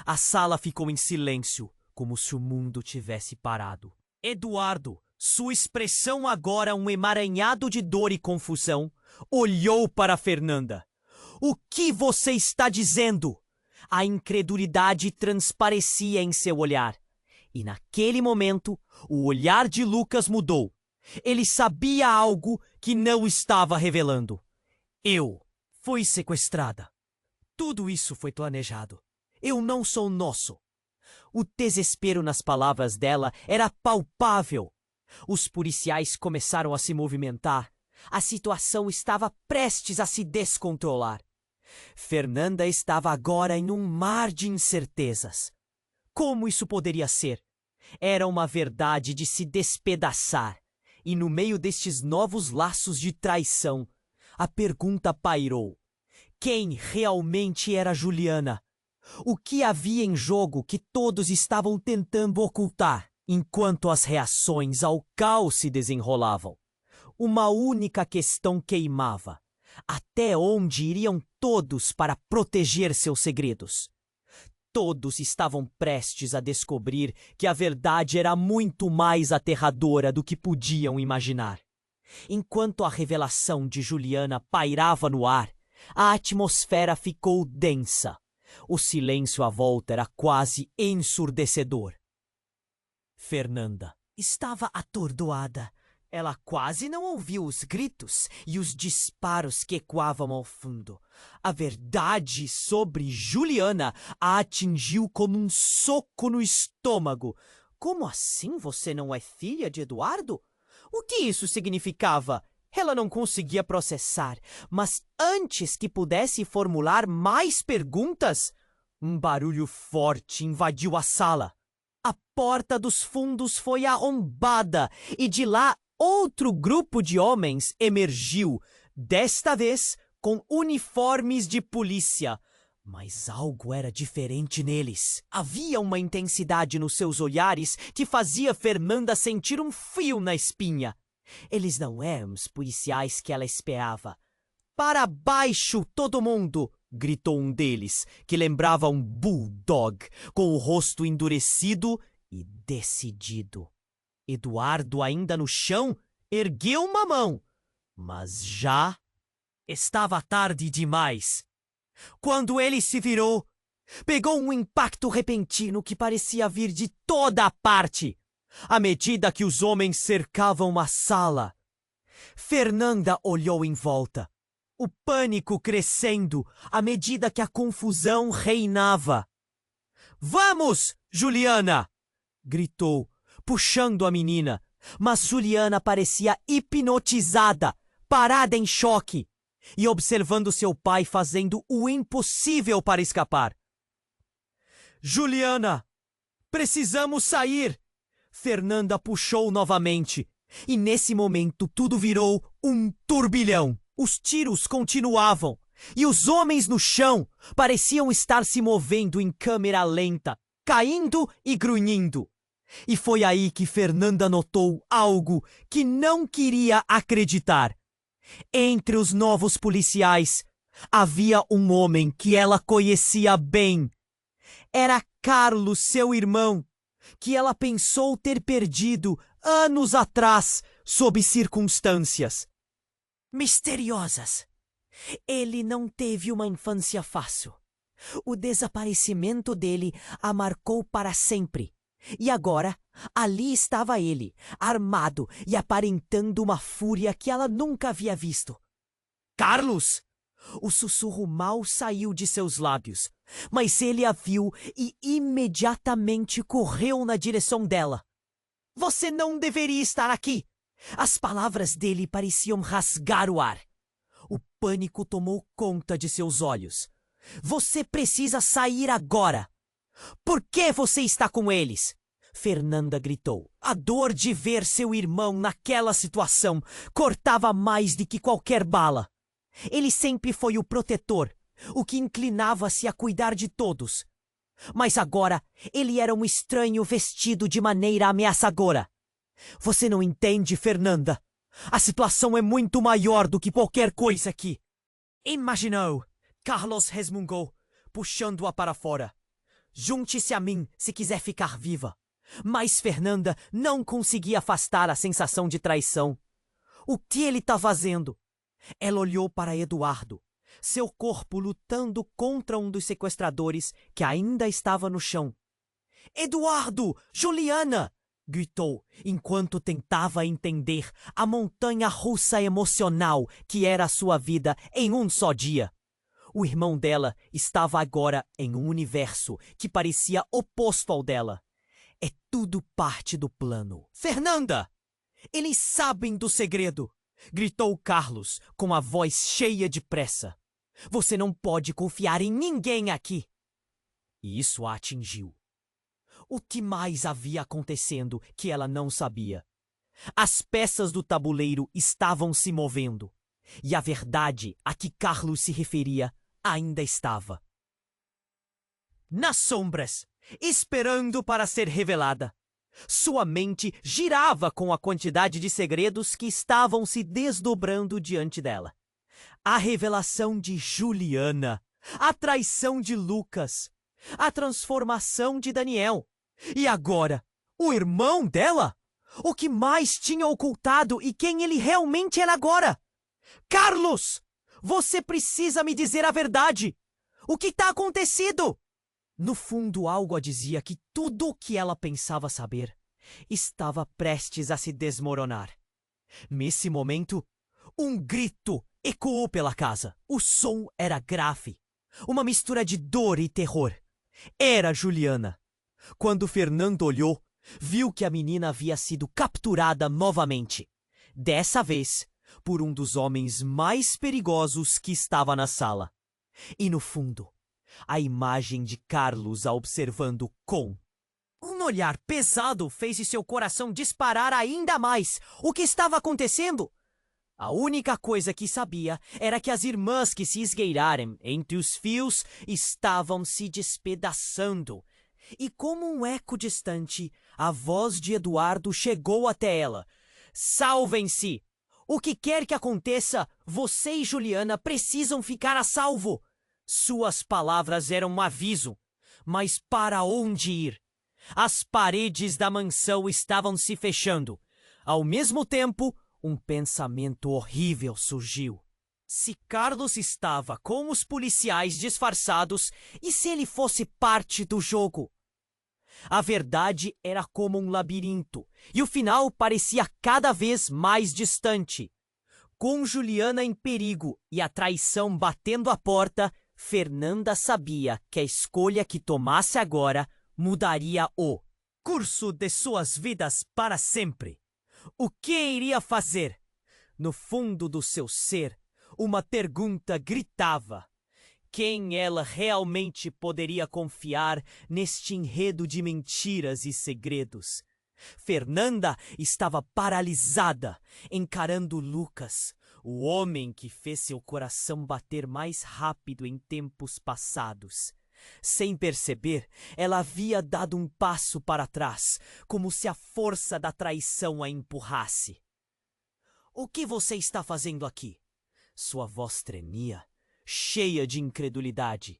A sala ficou em silêncio, como se o mundo tivesse parado. Eduardo, sua expressão agora um emaranhado de dor e confusão, olhou para Fernanda. O que você está dizendo? A incredulidade transparecia em seu olhar. E naquele momento, o olhar de Lucas mudou. Ele sabia algo que não estava revelando. Eu fui sequestrada. Tudo isso foi planejado. Eu não sou nosso. O desespero nas palavras dela era palpável. Os policiais começaram a se movimentar. A situação estava prestes a se descontrolar. Fernanda estava agora em um mar de incertezas. Como isso poderia ser? Era uma verdade de se despedaçar. E no meio destes novos laços de traição, a pergunta pairou. Quem realmente era Juliana? O que havia em jogo que todos estavam tentando ocultar, enquanto as reações ao caos se desenrolavam? Uma única questão queimava. Até onde iriam todos para proteger seus segredos? Todos estavam prestes a descobrir que a verdade era muito mais aterradora do que podiam imaginar. Enquanto a revelação de Juliana pairava no ar, a atmosfera ficou densa. O silêncio à volta era quase ensurdecedor. Fernanda estava atordoada. Ela quase não ouviu os gritos e os disparos que ecoavam ao fundo. A verdade sobre Juliana a atingiu como um soco no estômago. Como assim você não é filha de Eduardo? O que isso significava? Ela não conseguia processar, mas antes que pudesse formular mais perguntas, um barulho forte invadiu a sala. A porta dos fundos foi arrombada e de lá outro grupo de homens emergiu, desta vez com uniformes de polícia. Mas algo era diferente neles. Havia uma intensidade nos seus olhares que fazia Fernanda sentir um frio na espinha. Eles não eram os policiais que ela esperava. Para baixo, todo mundo! Gritou um deles, que lembrava um bulldog, com o rosto endurecido e decidido. Eduardo, ainda no chão, ergueu uma mão, mas já estava tarde demais. Quando ele se virou, pegou um impacto repentino que parecia vir de toda a parte, à medida que os homens cercavam a sala. Fernanda olhou em volta. o pânico crescendo à medida que a confusão reinava. "Vamos, Juliana!" gritou, puxando a menina, mas Juliana parecia hipnotizada, parada em choque, e observando seu pai fazendo o impossível para escapar. "Juliana, precisamos sair!" Fernanda puxou novamente, e nesse momento tudo virou um turbilhão. Os tiros continuavam, e os homens no chão pareciam estar se movendo em câmera lenta, caindo e grunhindo. E foi aí que Fernanda notou algo que não queria acreditar. Entre os novos policiais, havia um homem que ela conhecia bem. Era Carlos, seu irmão, que ela pensou ter perdido anos atrás, sob circunstâncias misteriosas. Ele não teve uma infância fácil. O desaparecimento dele a marcou para sempre. E agora, ali estava ele, armado e aparentando uma fúria que ela nunca havia visto. "Carlos!" O sussurro mal saiu de seus lábios, mas ele a viu e imediatamente correu na direção dela. "Você não deveria estar aqui!" As palavras dele pareciam rasgar o ar. O pânico tomou conta de seus olhos. "Você precisa sair agora!" "Por que você está com eles?" Fernanda gritou. A dor de ver seu irmão naquela situação cortava mais do que qualquer bala. Ele sempre foi o protetor, o que inclinava-se a cuidar de todos. Mas agora ele era um estranho vestido de maneira ameaçadora. "Você não entende, Fernanda. A situação é muito maior do que qualquer coisa aqui." "Imaginou?" Carlos resmungou, puxando-a para fora. "Junte-se a mim se quiser ficar viva." Mas Fernanda não conseguia afastar a sensação de traição. O que ele está fazendo? Ela olhou para Eduardo, seu corpo lutando contra um dos sequestradores que ainda estava no chão. "Eduardo! Juliana!" gritou, enquanto tentava entender a montanha-russa emocional que era a sua vida em um só dia. O irmão dela estava agora em um universo que parecia oposto ao dela. É tudo parte do plano. "Fernanda! Eles sabem do segredo!" gritou Carlos, com a voz cheia de pressa. "Você não pode confiar em ninguém aqui." E isso a atingiu. O que mais havia acontecendo que ela não sabia? As peças do tabuleiro estavam se movendo, e a verdade a que Carlos se referia ainda estava nas sombras, esperando para ser revelada. Sua mente girava com a quantidade de segredos que estavam se desdobrando diante dela. A revelação de Juliana, a traição de Lucas, a transformação de Daniel. E agora, o irmão dela? O que mais tinha ocultado e quem ele realmente era agora? "Carlos! Você precisa me dizer a verdade! O que está acontecendo?" No fundo, algo a dizia que tudo o que ela pensava saber estava prestes a se desmoronar. Nesse momento, um grito ecoou pela casa. O som era grave, uma mistura de dor e terror. Era Juliana. Quando Fernando olhou, viu que a menina havia sido capturada novamente. Dessa vez, por um dos homens mais perigosos que estava na sala. E no fundo, a imagem de Carlos a observando com um olhar pesado fez seu coração disparar ainda mais. O que estava acontecendo? A única coisa que sabia era que as irmãs que se esgueiraram entre os fios estavam se despedaçando. E como um eco distante, a voz de Eduardo chegou até ela. "Salvem-se! O que quer que aconteça, você e Juliana precisam ficar a salvo." Suas palavras eram um aviso, mas para onde ir? As paredes da mansão estavam se fechando. Ao mesmo tempo, um pensamento horrível surgiu. Se Carlos estava com os policiais disfarçados, e se ele fosse parte do jogo? A verdade era como um labirinto, e o final parecia cada vez mais distante. Com Juliana em perigo e a traição batendo à porta, Fernanda sabia que a escolha que tomasse agora mudaria o curso de suas vidas para sempre. O que iria fazer? No fundo do seu ser, uma pergunta gritava: quem ela realmente poderia confiar neste enredo de mentiras e segredos? Fernanda estava paralisada, encarando Lucas, o homem que fez seu coração bater mais rápido em tempos passados. Sem perceber, ela havia dado um passo para trás, como se a força da traição a empurrasse. "O que você está fazendo aqui?" Sua voz tremia, cheia de incredulidade.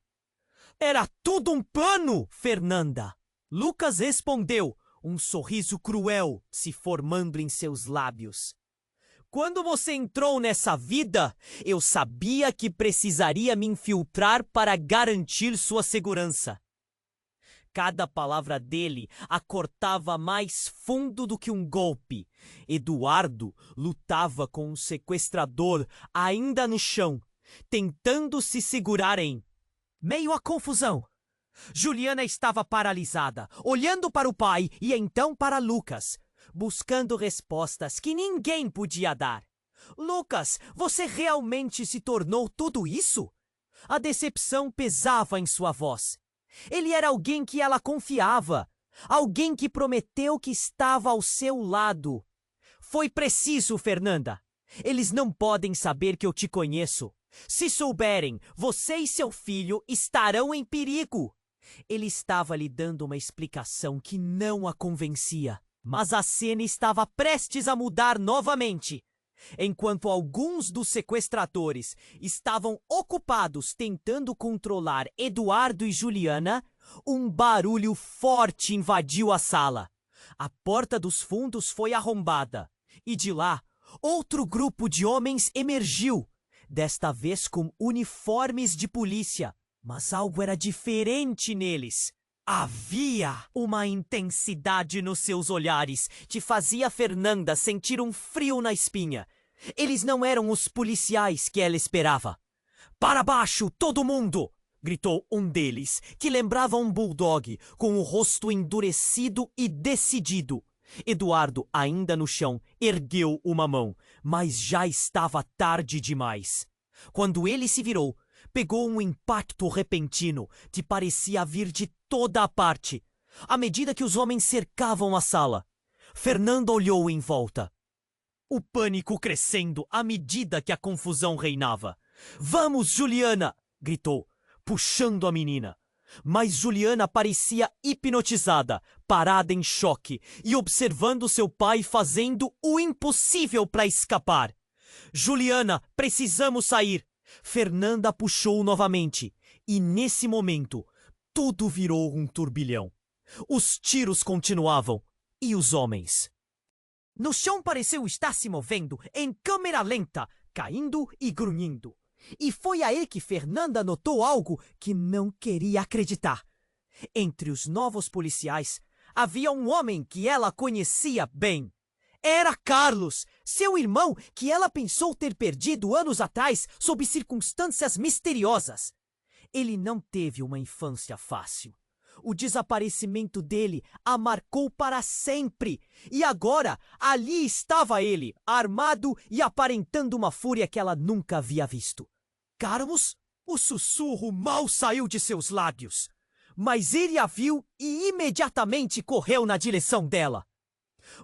"Era tudo um plano, Fernanda!" Lucas respondeu, um sorriso cruel se formando em seus lábios. "Quando você entrou nessa vida, eu sabia que precisaria me infiltrar para garantir sua segurança." Cada palavra dele a cortava mais fundo do que um golpe. Eduardo lutava com um sequestrador ainda no chão, tentando se segurar em meio à confusão. Juliana estava paralisada, olhando para o pai e então para Lucas, buscando respostas que ninguém podia dar. "Lucas, você realmente se tornou tudo isso?" A decepção pesava em sua voz. Ele era alguém que ela confiava, alguém que prometeu que estava ao seu lado. "Foi preciso, Fernanda. Eles não podem saber que eu te conheço. Se souberem, você e seu filho estarão em perigo." Ele estava lhe dando uma explicação que não a convencia, mas a cena estava prestes a mudar novamente. Enquanto alguns dos sequestradores estavam ocupados tentando controlar Eduardo e Juliana, um barulho forte invadiu a sala. A porta dos fundos foi arrombada e de lá, outro grupo de homens emergiu, desta vez com uniformes de polícia. Mas algo era diferente neles. Havia uma intensidade nos seus olhares que fazia Fernanda sentir um frio na espinha. Eles não eram os policiais que ela esperava. "Para baixo, todo mundo!" gritou um deles, que lembrava um bulldog, com o rosto endurecido e decidido. Eduardo, ainda no chão, ergueu uma mão, mas já estava tarde demais. Quando ele se virou, pegou um impacto repentino que parecia vir de toda a parte, à medida que os homens cercavam a sala. Fernanda olhou em volta, o pânico crescendo à medida que a confusão reinava. "Vamos, Juliana!" gritou, puxando a menina. Mas Juliana parecia hipnotizada, parada em choque e observando seu pai fazendo o impossível para escapar. "Juliana, precisamos sair!" Fernanda puxou novamente, e nesse momento, tudo virou um turbilhão. Os tiros continuavam, e os homens. No chão pareceu estar se movendo em câmera lenta, caindo e grunhindo. E foi aí que Fernanda notou algo que não queria acreditar. Entre os novos policiais, havia um homem que ela conhecia bem. Era Carlos, seu irmão, que ela pensou ter perdido anos atrás sob circunstâncias misteriosas. Ele não teve uma infância fácil. O desaparecimento dele a marcou para sempre. E agora, ali estava ele, armado e aparentando uma fúria que ela nunca havia visto. "Carlos?" O sussurro mal saiu de seus lábios. Mas ele a viu e imediatamente correu na direção dela.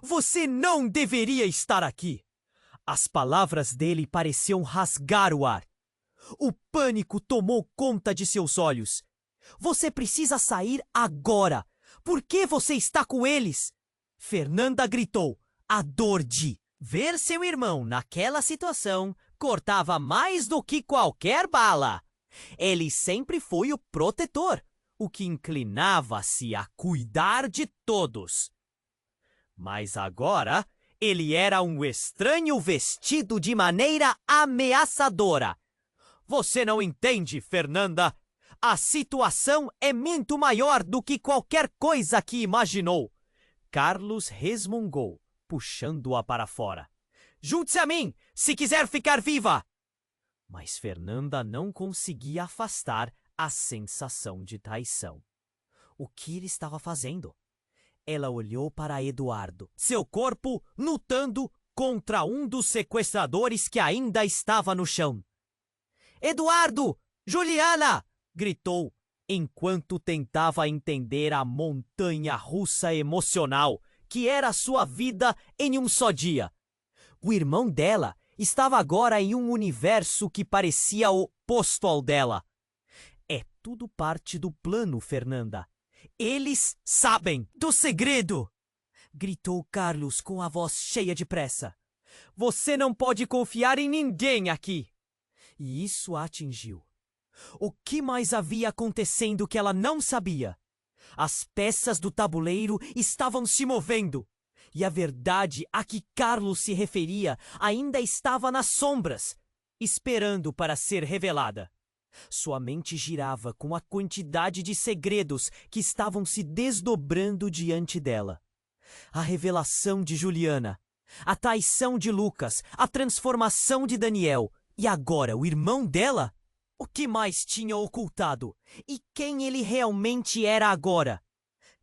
"Você não deveria estar aqui." As palavras dele pareciam rasgar o ar. O pânico tomou conta de seus olhos. "Você precisa sair agora. Por que você está com eles?" Fernanda gritou. A dor de ver seu irmão naquela situação cortava mais do que qualquer bala. Ele sempre foi o protetor, o que inclinava-se a cuidar de todos. Mas agora, ele era um estranho vestido de maneira ameaçadora. "Você não entende, Fernanda. A situação é muito maior do que qualquer coisa que imaginou." Carlos resmungou, puxando-a para fora. "Junte-se a mim, se quiser ficar viva! Mas Fernanda não conseguia afastar a sensação de traição. O que ele estava fazendo? Ela olhou para Eduardo, seu corpo lutando contra um dos sequestradores que ainda estava no chão. Eduardo! Juliana! Gritou, enquanto tentava entender a montanha-russa emocional que era sua vida em um só dia. O irmão dela estava agora em um universo que parecia oposto ao dela. É tudo parte do plano, Fernanda. Eles sabem do segredo! Gritou Carlos com a voz cheia de pressa. Você não pode confiar em ninguém aqui! E isso a atingiu. O que mais havia acontecendo que ela não sabia? As peças do tabuleiro estavam se movendo. E a verdade a que Carlos se referia ainda estava nas sombras, esperando para ser revelada. Sua mente girava com a quantidade de segredos que estavam se desdobrando diante dela. A revelação de Juliana, a traição de Lucas, a transformação de Daniel e agora o irmão dela? O que mais tinha ocultado? E quem ele realmente era agora?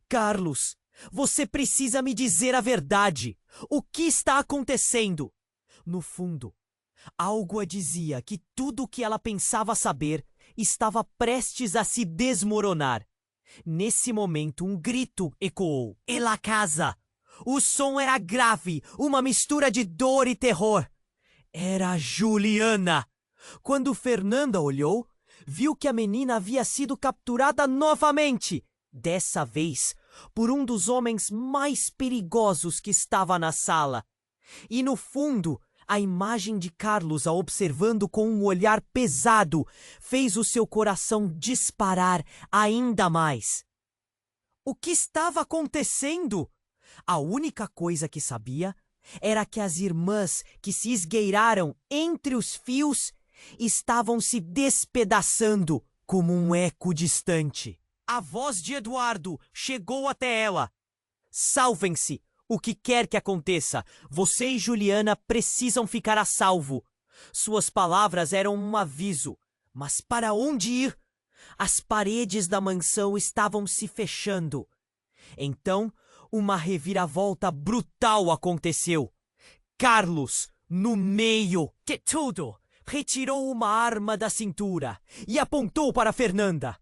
Carlos, você precisa me dizer a verdade. O que está acontecendo? No fundo, algo a dizia que tudo o que ela pensava saber estava prestes a se desmoronar. Nesse momento, um grito ecoou. "Ela casa!" O som era grave, uma mistura de dor e terror. Era Juliana. Quando Fernanda olhou, viu que a menina havia sido capturada novamente, dessa vez por um dos homens mais perigosos que estava na sala. E no fundo, a imagem de Carlos a observando com um olhar pesado fez o seu coração disparar ainda mais. O que estava acontecendo? A única coisa que sabia era que as irmãs que se esgueiraram entre os fios estavam se despedaçando como um eco distante. A voz de Eduardo chegou até ela. Salvem-se! O que quer que aconteça, você e Juliana precisam ficar a salvo. Suas palavras eram um aviso. Mas para onde ir? As paredes da mansão estavam se fechando. Então, uma reviravolta brutal aconteceu. Carlos, no meio de tudo, retirou uma arma da cintura e apontou para Fernanda.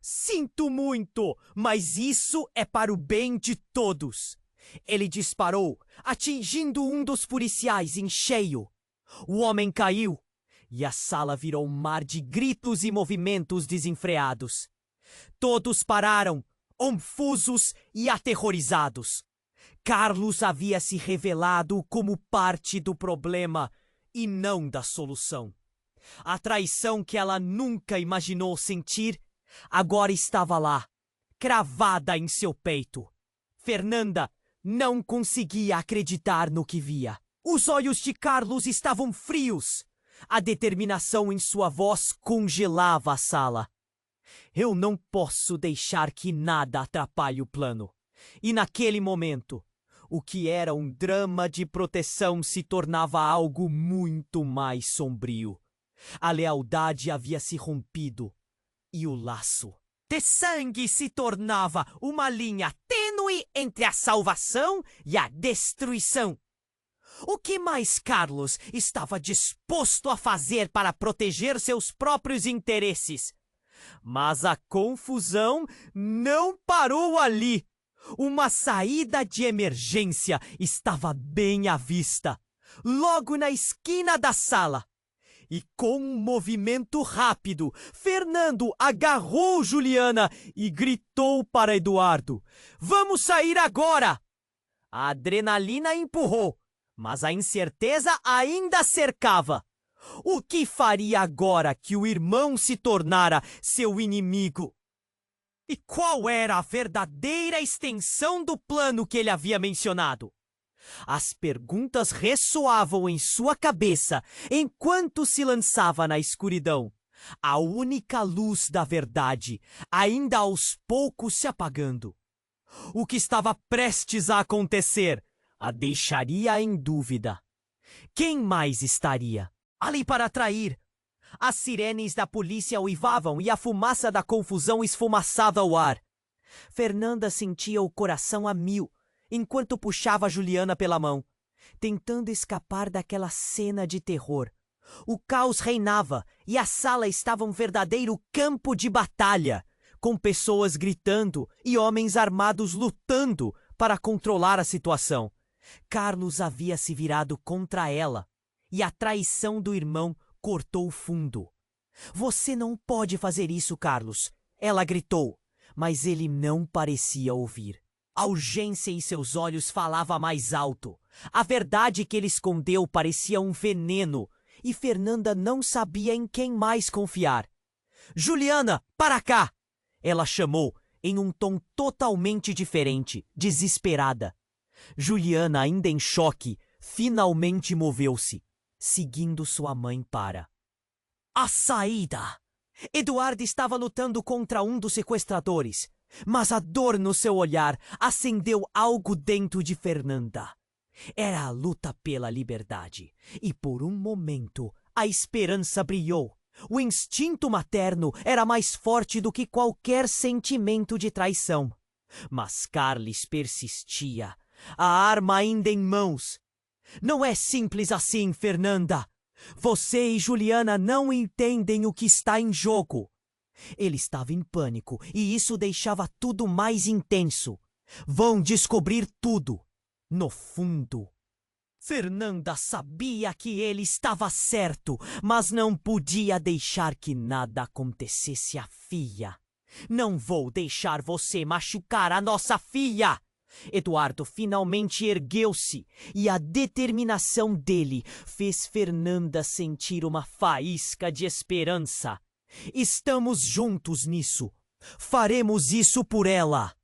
Sinto muito, mas isso é para o bem de todos. Ele disparou, atingindo um dos policiais em cheio. O homem caiu e a sala virou um mar de gritos e movimentos desenfreados. Todos pararam, confusos e aterrorizados. Carlos havia se revelado como parte do problema e não da solução. A traição que ela nunca imaginou sentir agora estava lá, cravada em seu peito. Fernanda não conseguia acreditar no que via. Os olhos de Carlos estavam frios. A determinação em sua voz congelava a sala. Eu não posso deixar que nada atrapalhe o plano. E naquele momento, o que era um drama de proteção se tornava algo muito mais sombrio. A lealdade havia se rompido e o laço de sangue se tornava uma linha tênue entre a salvação e a destruição. O que mais Carlos estava disposto a fazer para proteger seus próprios interesses? Mas a confusão não parou ali. Uma saída de emergência estava bem à vista, logo na esquina da sala. E com um movimento rápido, Fernando agarrou Juliana e gritou para Eduardo: "Vamos sair agora!" A adrenalina empurrou, mas a incerteza ainda cercava. O que faria agora que o irmão se tornara seu inimigo? E qual era a verdadeira extensão do plano que ele havia mencionado? As perguntas ressoavam em sua cabeça enquanto se lançava na escuridão. A única luz da verdade, ainda aos poucos se apagando. O que estava prestes a acontecer a deixaria em dúvida. Quem mais estaria ali para atrair? As sirenes da polícia uivavam e a fumaça da confusão esfumaçava o ar. Fernanda sentia o coração a mil, enquanto puxava Juliana pela mão, tentando escapar daquela cena de terror. O caos reinava e a sala estava um verdadeiro campo de batalha, com pessoas gritando e homens armados lutando para controlar a situação. Carlos havia se virado contra ela e a traição do irmão cortou o fundo. Você não pode fazer isso, Carlos, ela gritou, mas ele não parecia ouvir. A urgência em seus olhos falava mais alto. A verdade que ele escondeu parecia um veneno e Fernanda não sabia em quem mais confiar. Juliana, para cá! Ela chamou em um tom totalmente diferente, desesperada. Juliana, ainda em choque, finalmente moveu-se, seguindo sua mãe para a saída. Eduardo estava lutando contra um dos sequestradores, mas a dor no seu olhar acendeu algo dentro de Fernanda. Era a luta pela liberdade, e por um momento a esperança brilhou. O instinto materno era mais forte do que qualquer sentimento de traição. Mas Carlos persistia, a arma ainda em mãos. Não é simples assim, Fernanda. Você e Juliana não entendem o que está em jogo. Ele estava em pânico e isso deixava tudo mais intenso. Vão descobrir tudo. No fundo, Fernanda sabia que ele estava certo, mas não podia deixar que nada acontecesse à filha. Não vou deixar você machucar a nossa filha! Eduardo finalmente ergueu-se e a determinação dele fez Fernanda sentir uma faísca de esperança. Estamos juntos nisso. Faremos isso por ela.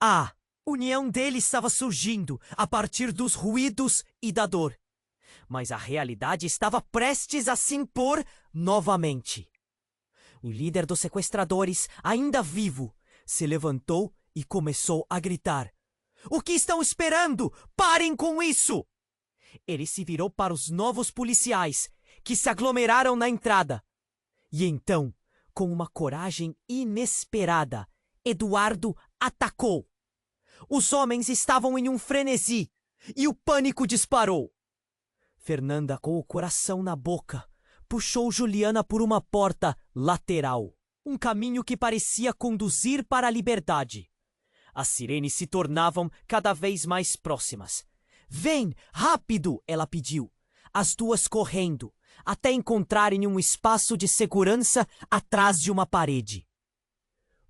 A união dele estava surgindo a partir dos ruídos e da dor. Mas a realidade estava prestes a se impor novamente. O líder dos sequestradores, ainda vivo, se levantou e começou a gritar. O que estão esperando? Parem com isso! Ele se virou para os novos policiais, que se aglomeraram na entrada. E então, com uma coragem inesperada, Eduardo atacou. Os homens estavam em um frenesi e o pânico disparou. Fernanda, com o coração na boca, puxou Juliana por uma porta lateral, um caminho que parecia conduzir para a liberdade. As sirenes se tornavam cada vez mais próximas. Vem, rápido, ela pediu, as duas correndo, até encontrarem um espaço de segurança atrás de uma parede.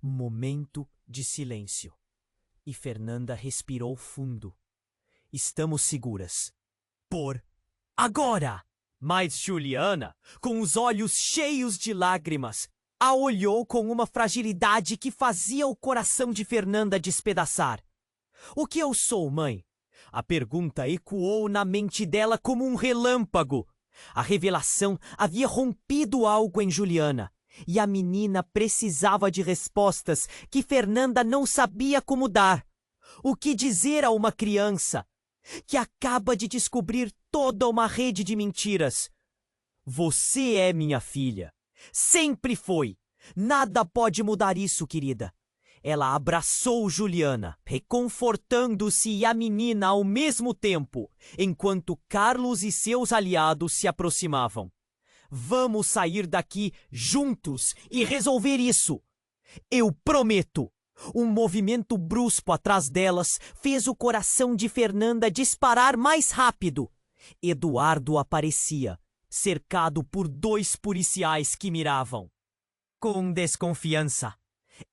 Momento de silêncio. E Fernanda respirou fundo. Estamos seguras. Por agora! Mas Juliana, com os olhos cheios de lágrimas, a olhou com uma fragilidade que fazia o coração de Fernanda despedaçar. O que eu sou, mãe? A pergunta ecoou na mente dela como um relâmpago. A revelação havia rompido algo em Juliana, e a menina precisava de respostas que Fernanda não sabia como dar. O que dizer a uma criança que acaba de descobrir toda uma rede de mentiras? Você é minha filha. Sempre foi. Nada pode mudar isso, querida. Ela abraçou Juliana, reconfortando-se e a menina ao mesmo tempo, enquanto Carlos e seus aliados se aproximavam. Vamos sair daqui juntos e resolver isso. Eu prometo. Um movimento brusco atrás delas fez o coração de Fernanda disparar mais rápido. Eduardo aparecia, cercado por 2 policiais que miravam. Com desconfiança.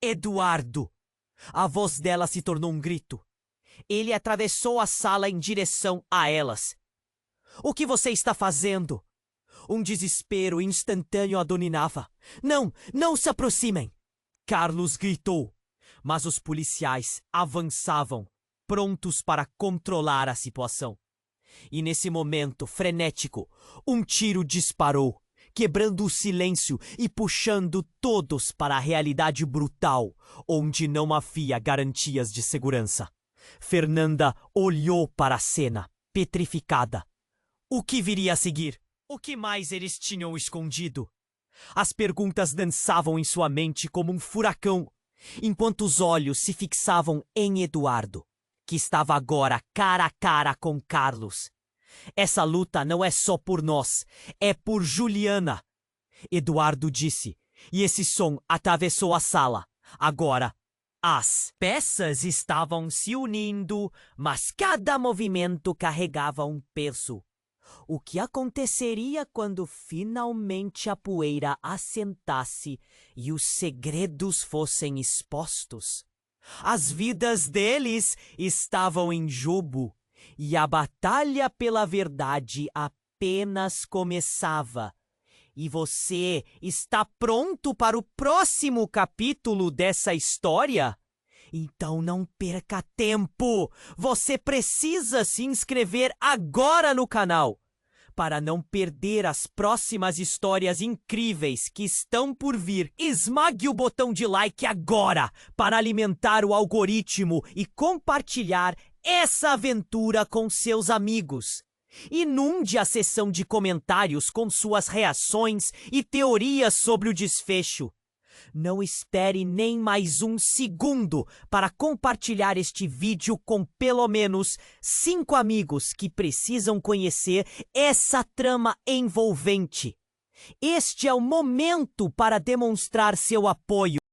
Eduardo! A voz dela se tornou um grito. Ele atravessou a sala em direção a elas. O que você está fazendo? Um desespero instantâneo a dominava. Não, não se aproximem! Carlos gritou, mas os policiais avançavam, prontos para controlar a situação. E nesse momento frenético, um tiro disparou, quebrando o silêncio e puxando todos para a realidade brutal, onde não havia garantias de segurança. Fernanda olhou para a cena, petrificada. O que viria a seguir? O que mais eles tinham escondido? As perguntas dançavam em sua mente como um furacão, enquanto os olhos se fixavam em Eduardo, que estava agora cara a cara com Carlos. Essa luta não é só por nós, é por Juliana, Eduardo disse, e esse som atravessou a sala. Agora, as peças estavam se unindo, mas cada movimento carregava um peso. O que aconteceria quando finalmente a poeira assentasse e os segredos fossem expostos? As vidas deles estavam em jogo e a batalha pela verdade apenas começava. E você está pronto para o próximo capítulo dessa história? Então não perca tempo! Você precisa se inscrever agora no canal para não perder as próximas histórias incríveis que estão por vir. Esmague o botão de like agora para alimentar o algoritmo e compartilhar essa aventura com seus amigos. Inunde a seção de comentários com suas reações e teorias sobre o desfecho. Não espere nem mais um segundo para compartilhar este vídeo com pelo menos 5 amigos que precisam conhecer essa trama envolvente. Este é o momento para demonstrar seu apoio.